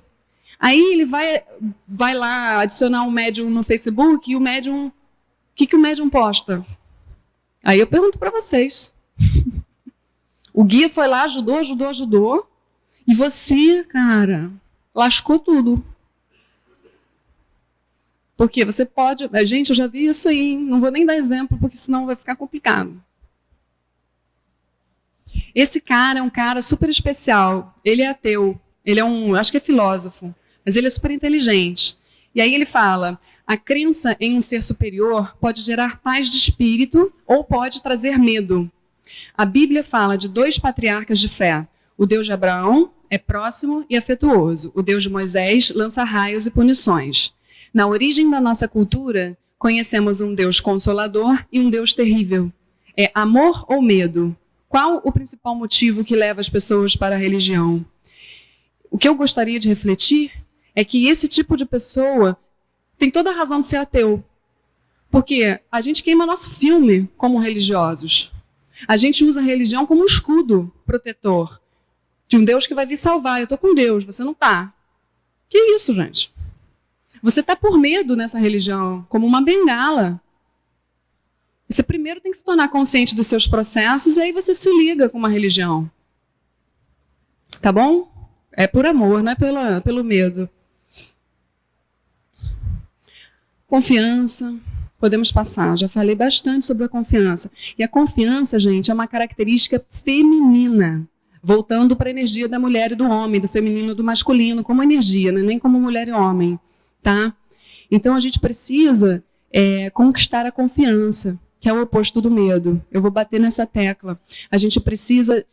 Aí ele vai lá adicionar um médium no Facebook e o médium... O que o médium posta? Aí eu pergunto para vocês. O guia foi lá, ajudou. E você, cara, lascou tudo. Porque você pode... Gente, eu já vi isso aí, hein? Não vou nem dar exemplo, porque senão vai ficar complicado. Esse cara é um cara super especial. Ele é ateu. Ele é acho que é filósofo. Mas ele é super inteligente. E aí ele fala... A crença em um ser superior pode gerar paz de espírito ou pode trazer medo. A Bíblia fala de 2 patriarcas de fé. O Deus de Abraão é próximo e afetuoso. O Deus de Moisés lança raios e punições. Na origem da nossa cultura, conhecemos um Deus consolador e um Deus terrível. É amor ou medo? Qual o principal motivo que leva as pessoas para a religião? o que eu gostaria de refletir é que esse tipo de pessoa tem toda a razão de ser ateu. Porque a gente queima nosso filme como religiosos. A gente usa a religião como um escudo protetor de um Deus que vai vir salvar. Eu estou com Deus, você não está. Que isso, gente? Você está por medo nessa religião, como uma bengala. Você primeiro tem que se tornar consciente dos seus processos e aí você se liga com uma religião. Tá bom? É por amor, não é pelo medo. Confiança. Podemos passar. Já falei bastante sobre a confiança. E a confiança, gente, é uma característica feminina. Voltando para a energia da mulher e do homem, do feminino e do masculino, como energia, né? Nem como mulher e homem. Tá? Então, a gente precisa conquistar a confiança, que é o oposto do medo. Eu vou bater nessa tecla. A gente precisa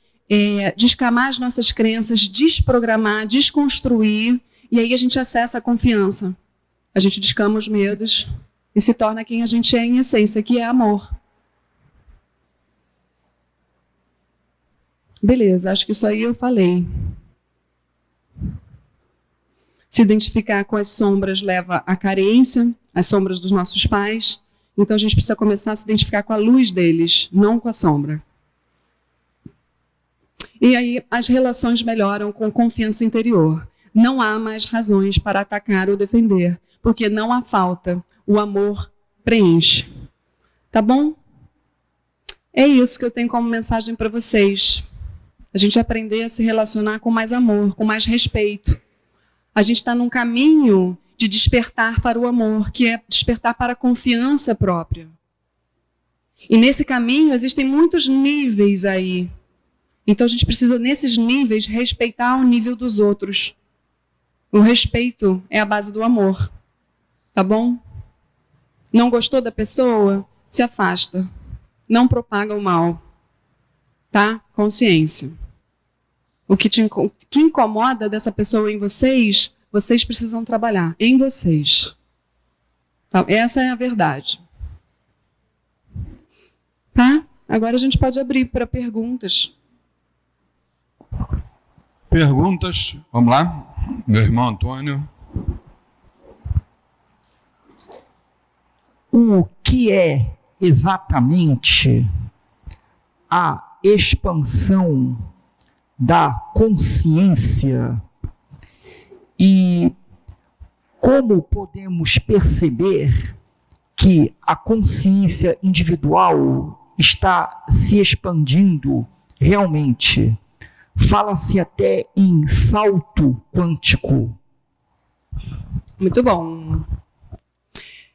descamar as nossas crenças, desprogramar, desconstruir, e aí a gente acessa a confiança. A gente descama os medos e se torna quem a gente é em essência, que é amor. Beleza, acho que isso aí eu falei. Se identificar com as sombras leva à carência, as sombras dos nossos pais. Então a gente precisa começar a se identificar com a luz deles, não com a sombra. E aí as relações melhoram com confiança interior. Não há mais razões para atacar ou defender, porque não há falta. O amor preenche. Tá bom? É isso que eu tenho como mensagem para vocês. A gente aprender a se relacionar com mais amor, com mais respeito. A gente está num caminho de despertar para o amor, que é despertar para a confiança própria. E nesse caminho existem muitos níveis aí. Então a gente precisa, nesses níveis, respeitar o nível dos outros. O respeito é a base do amor. Tá bom? Não gostou da pessoa? Se afasta. Não propaga o mal. Tá? Consciência. O que incomoda dessa pessoa em vocês, vocês precisam trabalhar em vocês. Tá? Essa é a verdade. Tá? Agora a gente pode abrir para perguntas. Perguntas? Vamos lá? Meu irmão Antônio. O que é exatamente a expansão da consciência e como podemos perceber que a consciência individual está se expandindo realmente? Fala-se até em salto quântico. Muito bom.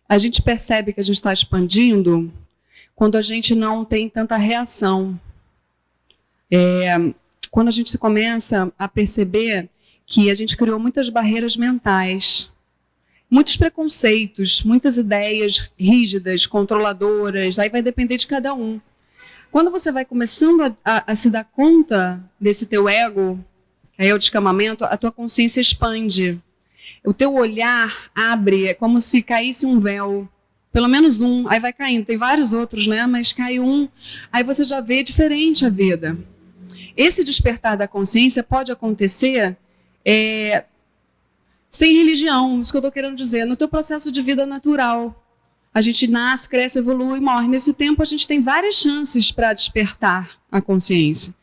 A gente percebe que a gente está expandindo quando a gente não tem tanta reação. Quando a gente começa a perceber que a gente criou muitas barreiras mentais, muitos preconceitos, muitas ideias rígidas, controladoras, aí vai depender de cada um. Quando você vai começando a se dar conta desse teu ego, aí é o descamamento, a tua consciência expande. O teu olhar abre, é como se caísse um véu. Pelo menos um, aí vai caindo. Tem vários outros, né? Mas cai um, aí você já vê diferente a vida. Esse despertar da consciência pode acontecer sem religião, isso que eu estou querendo dizer, no teu processo de vida natural. A gente nasce, cresce, evolui e morre. Nesse tempo, a gente tem várias chances para despertar a consciência.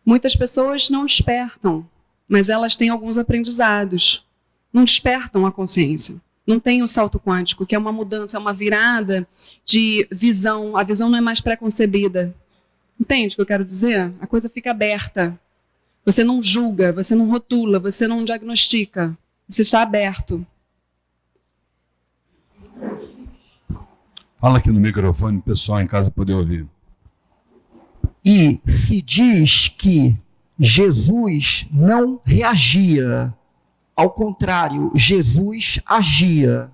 Muitas pessoas não despertam, mas elas têm alguns aprendizados. Não despertam a consciência. Não tem o salto quântico, que é uma mudança, é uma virada de visão. A visão não é mais pré-concebida. Entende o que eu quero dizer? A coisa fica aberta. Você não julga, você não rotula, você não diagnostica. Você está aberto. Fala aqui no microfone, o pessoal em casa poder ouvir. E se diz que Jesus não reagia. Ao contrário, Jesus agia.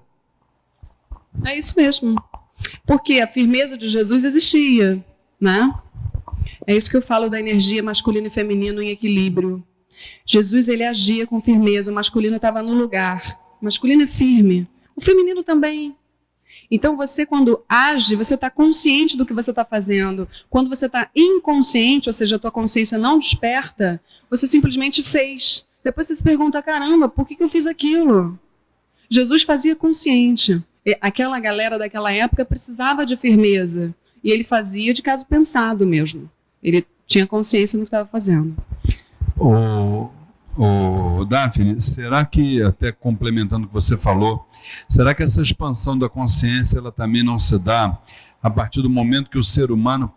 É isso mesmo. Porque a firmeza de Jesus existia, né? É isso que eu falo da energia masculino e feminino em equilíbrio. Jesus, ele agia com firmeza, o masculino estava no lugar. O masculino é firme, o feminino também. Então, você, quando age, você está consciente do que você está fazendo. Quando você está inconsciente, ou seja, a tua consciência não desperta, você simplesmente fez. Depois você se pergunta, caramba, por que eu fiz aquilo? Jesus fazia consciente. Aquela galera daquela época precisava de firmeza. E ele fazia de caso pensado mesmo. Ele tinha consciência do que estava fazendo. Daphne, será que, até complementando o que você falou, será que essa expansão da consciência ela também não se dá a partir do momento que o ser humano,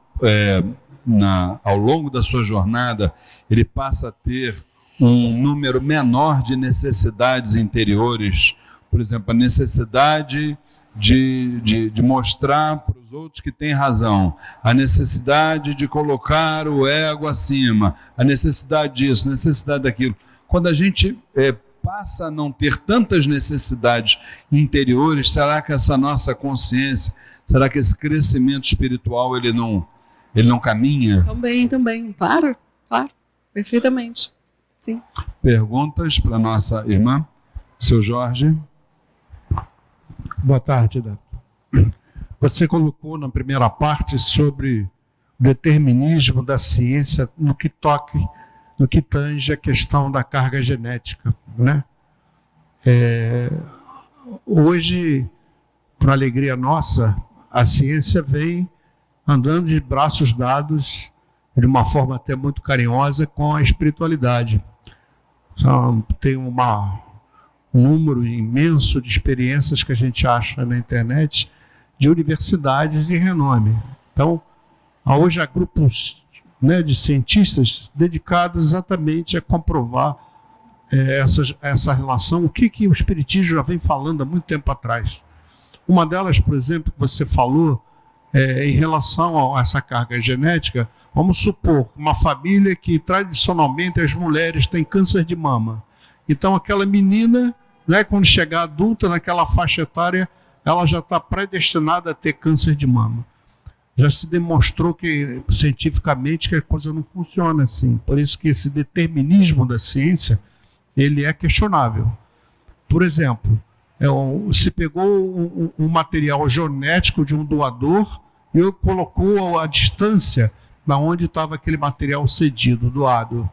ao longo da sua jornada, ele passa a ter um número menor de necessidades interiores? Por exemplo, a necessidade de mostrar para os outros que tem razão, a necessidade de colocar o ego acima, a necessidade disso, a necessidade daquilo. Quando a gente passa a não ter tantas necessidades interiores, será que essa nossa consciência, será que esse crescimento espiritual ele não caminha? Também, claro, perfeitamente, sim. Perguntas para nossa irmã, seu Jorge? Boa tarde, Dato. Você colocou na primeira parte sobre o determinismo da ciência no que tange a questão da carga genética, né? Hoje, para alegria nossa, a ciência vem andando de braços dados, de uma forma até muito carinhosa, com a espiritualidade. Tem um número imenso de experiências que a gente acha na internet de universidades de renome. Então, hoje há grupos, né, de cientistas dedicados exatamente a comprovar essa relação, o que o Espiritismo já vem falando há muito tempo atrás. Uma delas, por exemplo, que você falou, em relação a essa carga genética, vamos supor uma família que tradicionalmente as mulheres têm câncer de mama. Então aquela menina, né, quando chegar adulta, naquela faixa etária, ela já está predestinada a ter câncer de mama. Já se demonstrou cientificamente que a coisa não funciona assim. Por isso que esse determinismo da ciência, ele é questionável. Por exemplo, se pegou um material genético de um doador e colocou a distância da onde estava aquele material cedido, doado.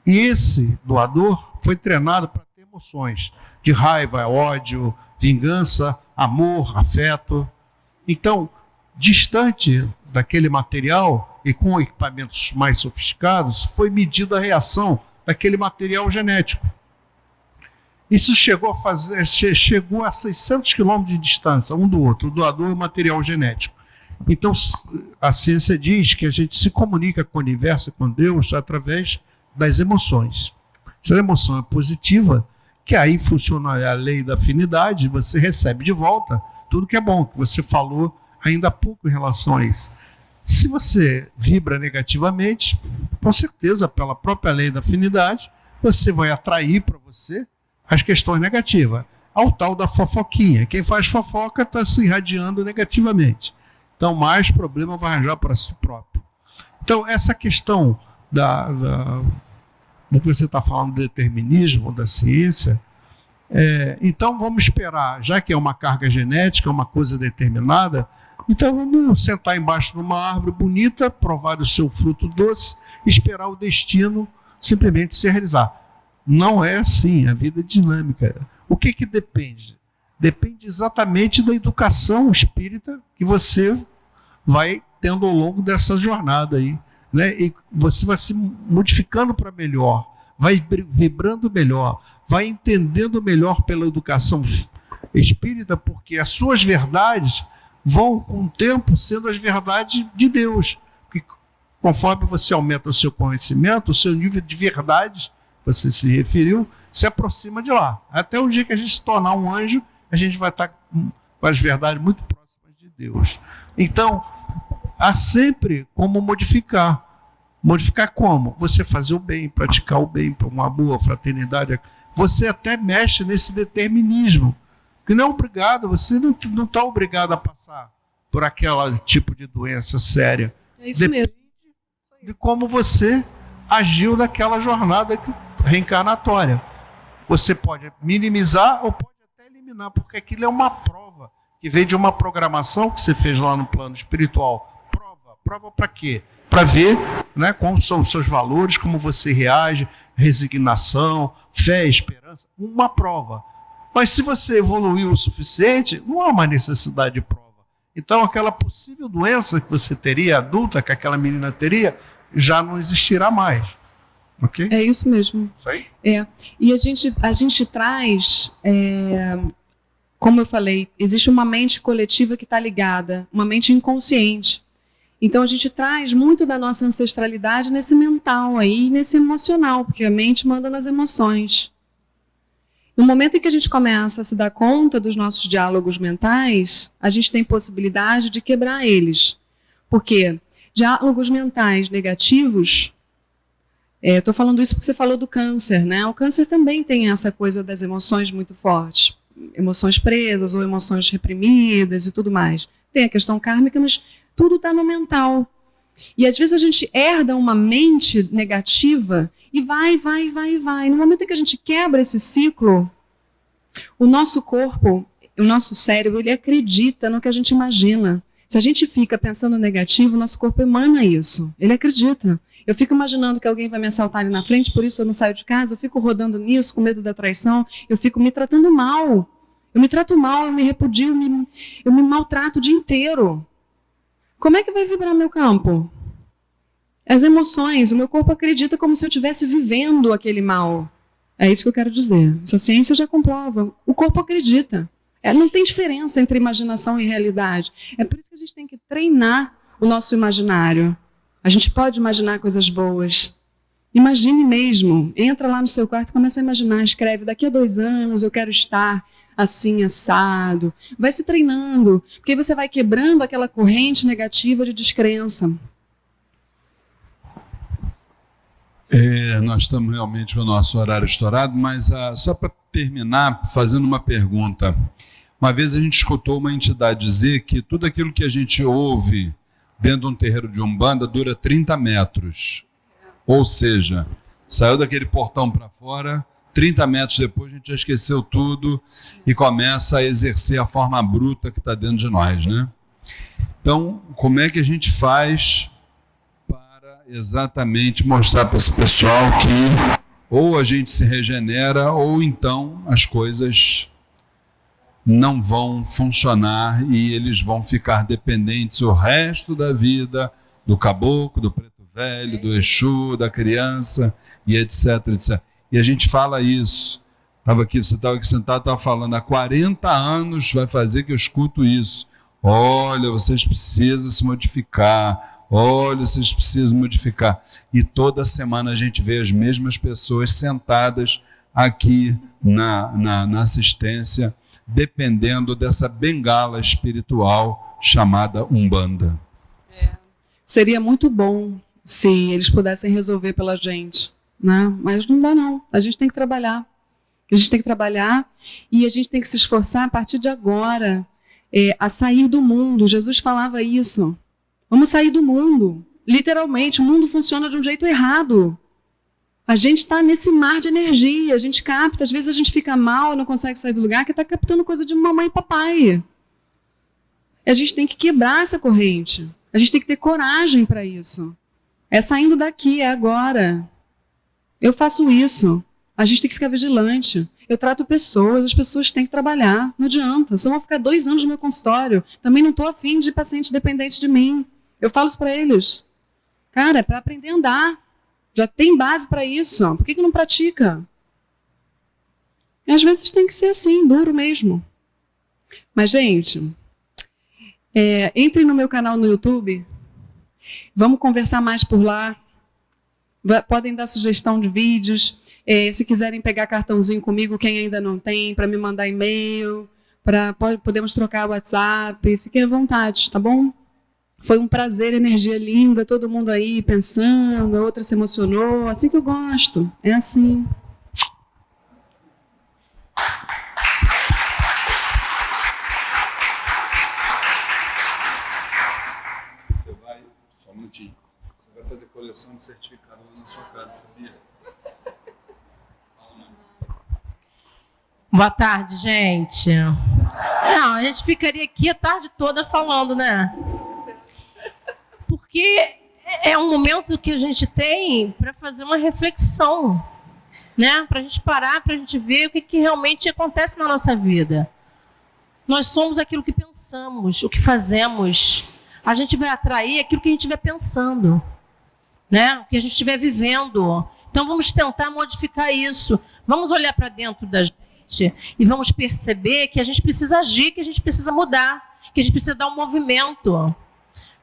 E esse doador foi treinado para ter emoções de raiva, ódio, vingança, amor, afeto. Então, distante daquele material e com equipamentos mais sofisticados, foi medida a reação daquele material genético. Isso chegou a 600 quilômetros de distância, um do outro, o doador e o material genético. Então, a ciência diz que a gente se comunica com o universo e com Deus através das emoções. Se a emoção é positiva, que aí funciona a lei da afinidade, você recebe de volta tudo que é bom, que você falou ainda há pouco em relação a isso. Se você vibra negativamente, com certeza, pela própria lei da afinidade, você vai atrair para você as questões negativas. Ao tal da fofoquinha. Quem faz fofoca está se irradiando negativamente. Então, mais problema vai arranjar para si próprio. Então, essa questão do que você está falando do determinismo, da ciência, então vamos esperar, já que é uma carga genética, uma coisa determinada, então vamos sentar embaixo de uma árvore bonita, provar o seu fruto doce, e esperar o destino simplesmente se realizar. Não é assim, a vida é dinâmica. O que depende? Depende exatamente da educação espírita que você vai tendo ao longo dessa jornada aí, né? E você vai se modificando para melhor, vai vibrando melhor, vai entendendo melhor pela educação espírita, porque as suas verdades vão, com o tempo, sendo as verdades de Deus. Porque conforme você aumenta o seu conhecimento, o seu nível de verdade, você se referiu, se aproxima de lá. Até o dia que a gente se tornar um anjo, a gente vai estar com as verdades muito próximas de Deus. Então, há sempre como modificar. Modificar como? Você fazer o bem, praticar o bem, para uma boa fraternidade. Você até mexe nesse determinismo, que não é obrigado, você não está obrigado a passar por aquele tipo de doença séria. É isso mesmo. Depende de como você agiu naquela jornada reencarnatória. Você pode minimizar ou pode até eliminar, porque aquilo é uma prova que vem de uma programação que você fez lá no plano espiritual. Prova para quê? Para ver, né, como são os seus valores, como você reage, resignação, fé, esperança, uma prova. Mas se você evoluiu o suficiente, não há mais necessidade de prova. Então, aquela possível doença que você teria, adulta, que aquela menina teria, já não existirá mais. Ok? É isso mesmo. Isso aí? E a gente traz, como eu falei, existe uma mente coletiva que está ligada, uma mente inconsciente. Então a gente traz muito da nossa ancestralidade nesse mental aí, nesse emocional, porque a mente manda nas emoções. No momento em que a gente começa a se dar conta dos nossos diálogos mentais, a gente tem possibilidade de quebrar eles. Porque diálogos mentais negativos, estou falando isso porque você falou do câncer, né? O câncer também tem essa coisa das emoções muito fortes. Emoções presas ou emoções reprimidas e tudo mais. Tem a questão kármica, mas tudo está no mental. E às vezes a gente herda uma mente negativa e vai. No momento em que a gente quebra esse ciclo, o nosso corpo, o nosso cérebro, ele acredita no que a gente imagina. Se a gente fica pensando negativo, o nosso corpo emana isso. Ele acredita. Eu fico imaginando que alguém vai me assaltar ali na frente, por isso eu não saio de casa, eu fico rodando nisso, com medo da traição, eu fico me tratando mal. Eu me trato mal, eu me repudio, eu me maltrato o dia inteiro. Como é que vai vibrar meu campo? As emoções, o meu corpo acredita como se eu estivesse vivendo aquele mal. É isso que eu quero dizer. Isso a ciência já comprova. O corpo acredita. Não tem diferença entre imaginação e realidade. É por isso que a gente tem que treinar o nosso imaginário. A gente pode imaginar coisas boas. Imagine mesmo. Entra lá no seu quarto e começa a imaginar. Escreve, daqui a 2 anos eu quero estar assim, assado. Vai se treinando, porque você vai quebrando aquela corrente negativa de descrença. Nós estamos realmente com o nosso horário estourado, mas só para terminar, fazendo uma pergunta. Uma vez a gente escutou uma entidade dizer que tudo aquilo que a gente ouve dentro de um terreiro de Umbanda dura 30 metros. Ou seja, saiu daquele portão para fora, 30 metros depois a gente já esqueceu tudo e começa a exercer a forma bruta que está dentro de nós, né? Então, como é que a gente faz para exatamente mostrar para esse pessoal que ou a gente se regenera ou então as coisas não vão funcionar e eles vão ficar dependentes o resto da vida do caboclo, do preto velho, do Exu, da criança e etc, etc. E a gente fala isso. Você estava aqui sentado, estava falando, há 40 anos vai fazer que eu escuto isso. Olha, vocês precisam se modificar. Olha, vocês precisam modificar. E toda semana a gente vê as mesmas pessoas sentadas aqui na assistência, dependendo dessa bengala espiritual chamada Umbanda. Seria muito bom se eles pudessem resolver pela gente. Né? Mas não dá não, a gente tem que trabalhar. A gente tem que trabalhar e a gente tem que se esforçar a partir de agora a sair do mundo. Jesus falava isso. Vamos sair do mundo. Literalmente, o mundo funciona de um jeito errado. A gente está nesse mar de energia, a gente capta, às vezes a gente fica mal, não consegue sair do lugar, que está captando coisa de mamãe e papai. A gente tem que quebrar essa corrente. A gente tem que ter coragem para isso. É saindo daqui, é agora. Eu faço isso. A gente tem que ficar vigilante. Eu trato pessoas, as pessoas têm que trabalhar. Não adianta. Senão vão ficar 2 anos no meu consultório. Também não estou afim de paciente dependente de mim. Eu falo isso para eles. Cara, é para aprender a andar. Já tem base para isso. Por que não pratica? E às vezes tem que ser assim, duro mesmo. Mas, gente, entrem no meu canal no YouTube. Vamos conversar mais por lá. Podem dar sugestão de vídeos. Se quiserem pegar cartãozinho comigo, quem ainda não tem, para me mandar e-mail, podemos trocar WhatsApp. Fiquem à vontade, tá bom? Foi um prazer, energia linda, todo mundo aí pensando, a outra se emocionou. Assim que eu gosto, é assim. Só um minutinho. Você vai fazer coleção de certificado lá na sua casa, sabia? Boa tarde, gente. Não, a gente ficaria aqui a tarde toda falando, né? Porque é um momento que a gente tem para fazer uma reflexão. né? Para a gente parar, para a gente ver o que realmente acontece na nossa vida. Nós somos aquilo que pensamos, o que fazemos. A gente vai atrair aquilo que a gente estiver pensando, né? O que a gente estiver vivendo. Então vamos tentar modificar isso. Vamos olhar para dentro da gente e vamos perceber que a gente precisa agir, que a gente precisa mudar, que a gente precisa dar um movimento.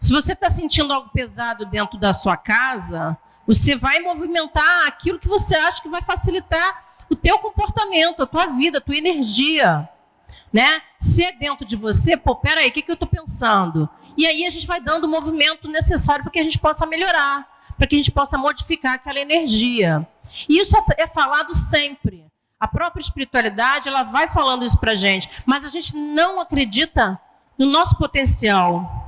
Se você está sentindo algo pesado dentro da sua casa, você vai movimentar aquilo que você acha que vai facilitar o teu comportamento, a tua vida, a tua energia, né? Se é dentro de você, pô, peraí, o que eu estou pensando? E aí a gente vai dando o movimento necessário para que a gente possa melhorar, para que a gente possa modificar aquela energia. E isso é falado sempre. A própria espiritualidade, ela vai falando isso para a gente, mas a gente não acredita no nosso potencial.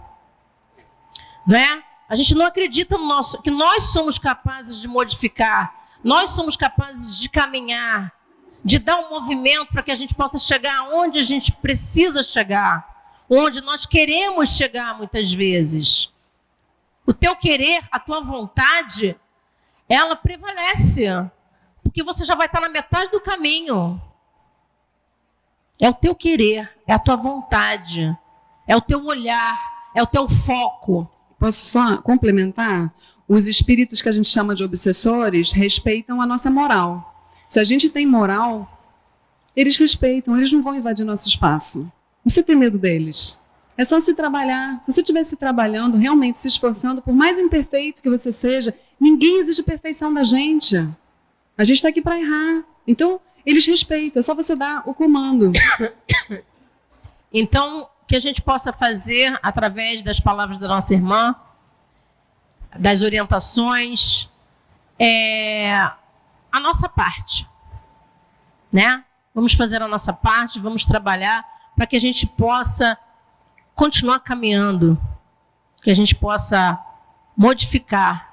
Né? A gente não acredita que nós somos capazes de modificar, nós somos capazes de caminhar, de dar um movimento para que a gente possa chegar onde a gente precisa chegar, onde nós queremos chegar muitas vezes. O teu querer, a tua vontade, ela prevalece, porque você já vai estar na metade do caminho. É o teu querer, é a tua vontade, é o teu olhar, é o teu foco. Posso só complementar? Os espíritos que a gente chama de obsessores respeitam a nossa moral. Se a gente tem moral, eles respeitam, eles não vão invadir nosso espaço. Não precisa ter medo deles. É só se trabalhar. Se você estiver se trabalhando, realmente se esforçando, por mais imperfeito que você seja, ninguém exige perfeição da gente. A gente está aqui para errar. Então, eles respeitam, é só você dar o comando. Então, que a gente possa fazer, através das palavras da nossa irmã, das orientações, a nossa parte, né? Vamos fazer a nossa parte, vamos trabalhar para que a gente possa continuar caminhando, que a gente possa modificar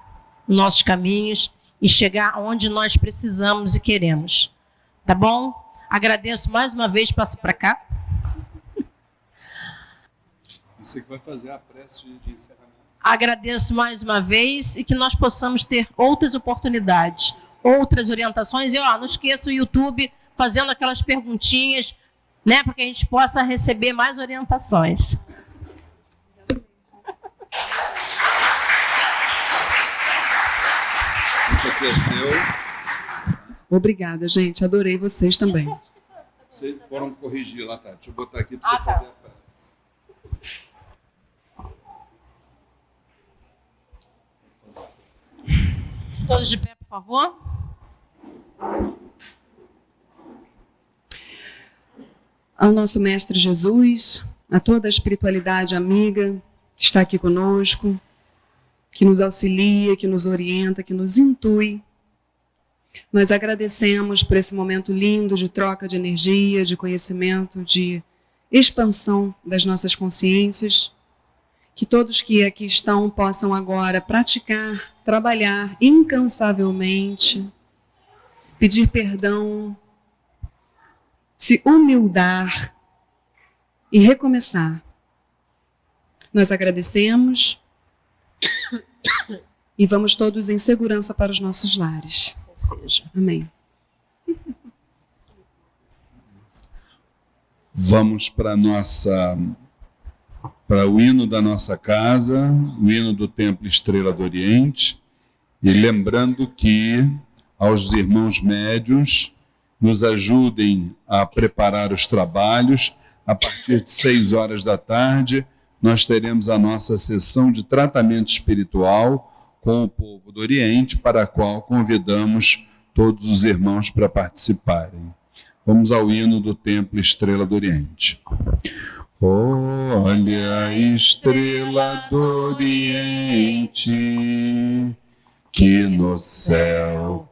nossos caminhos e chegar onde nós precisamos e queremos. Tá bom? Agradeço mais uma vez, passa para cá. Você que vai fazer a prece de encerramento. Agradeço mais uma vez e que nós possamos ter outras oportunidades, outras orientações. E não esqueça o YouTube fazendo aquelas perguntinhas, né, para que a gente possa receber mais orientações. Isso aqui é seu. Obrigada, gente. Adorei vocês também. Vocês foram corrigir lá, tá? Deixa eu botar aqui para você fazer a prece. Todos de pé, por favor. Ao nosso Mestre Jesus, a toda a espiritualidade amiga que está aqui conosco, que nos auxilia, que nos orienta, que nos intui. Nós agradecemos por esse momento lindo de troca de energia, de conhecimento, de expansão das nossas consciências. Que todos que aqui estão possam agora praticar, trabalhar incansavelmente, pedir perdão, se humildar e recomeçar. Nós agradecemos e vamos todos em segurança para os nossos lares. Seja. Amém. Vamos para o hino da nossa casa, o hino do Templo Estrela do Oriente, e lembrando que aos irmãos médiuns nos ajudem a preparar os trabalhos. A partir de 6 horas da tarde, nós teremos a nossa sessão de tratamento espiritual com o povo do Oriente, para a qual convidamos todos os irmãos para participarem. Vamos ao hino do Templo Estrela do Oriente. Olha a estrela do Oriente, que no céu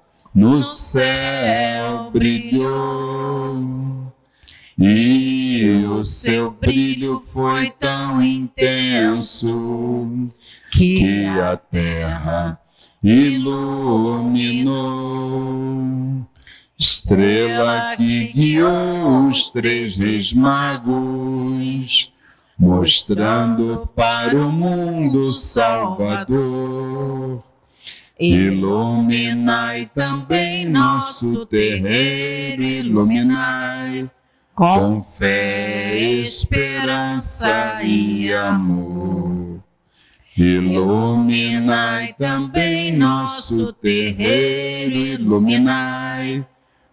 brilhou, e o seu brilho foi tão intenso que a terra iluminou. Estrela que guiou os 3 reis magos, mostrando para o mundo Salvador. Iluminai também nosso terreiro, iluminai com fé, esperança e amor. Iluminai também nosso terreiro, iluminai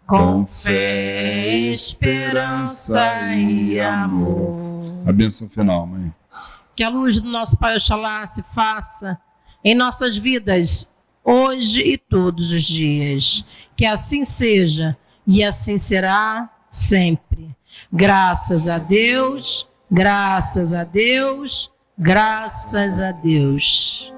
com fé, esperança e amor. A bênção final, mãe. Que a luz do nosso Pai Oxalá se faça em nossas vidas, hoje e todos os dias. Que assim seja e assim será sempre. Graças a Deus, graças a Deus, graças a Deus.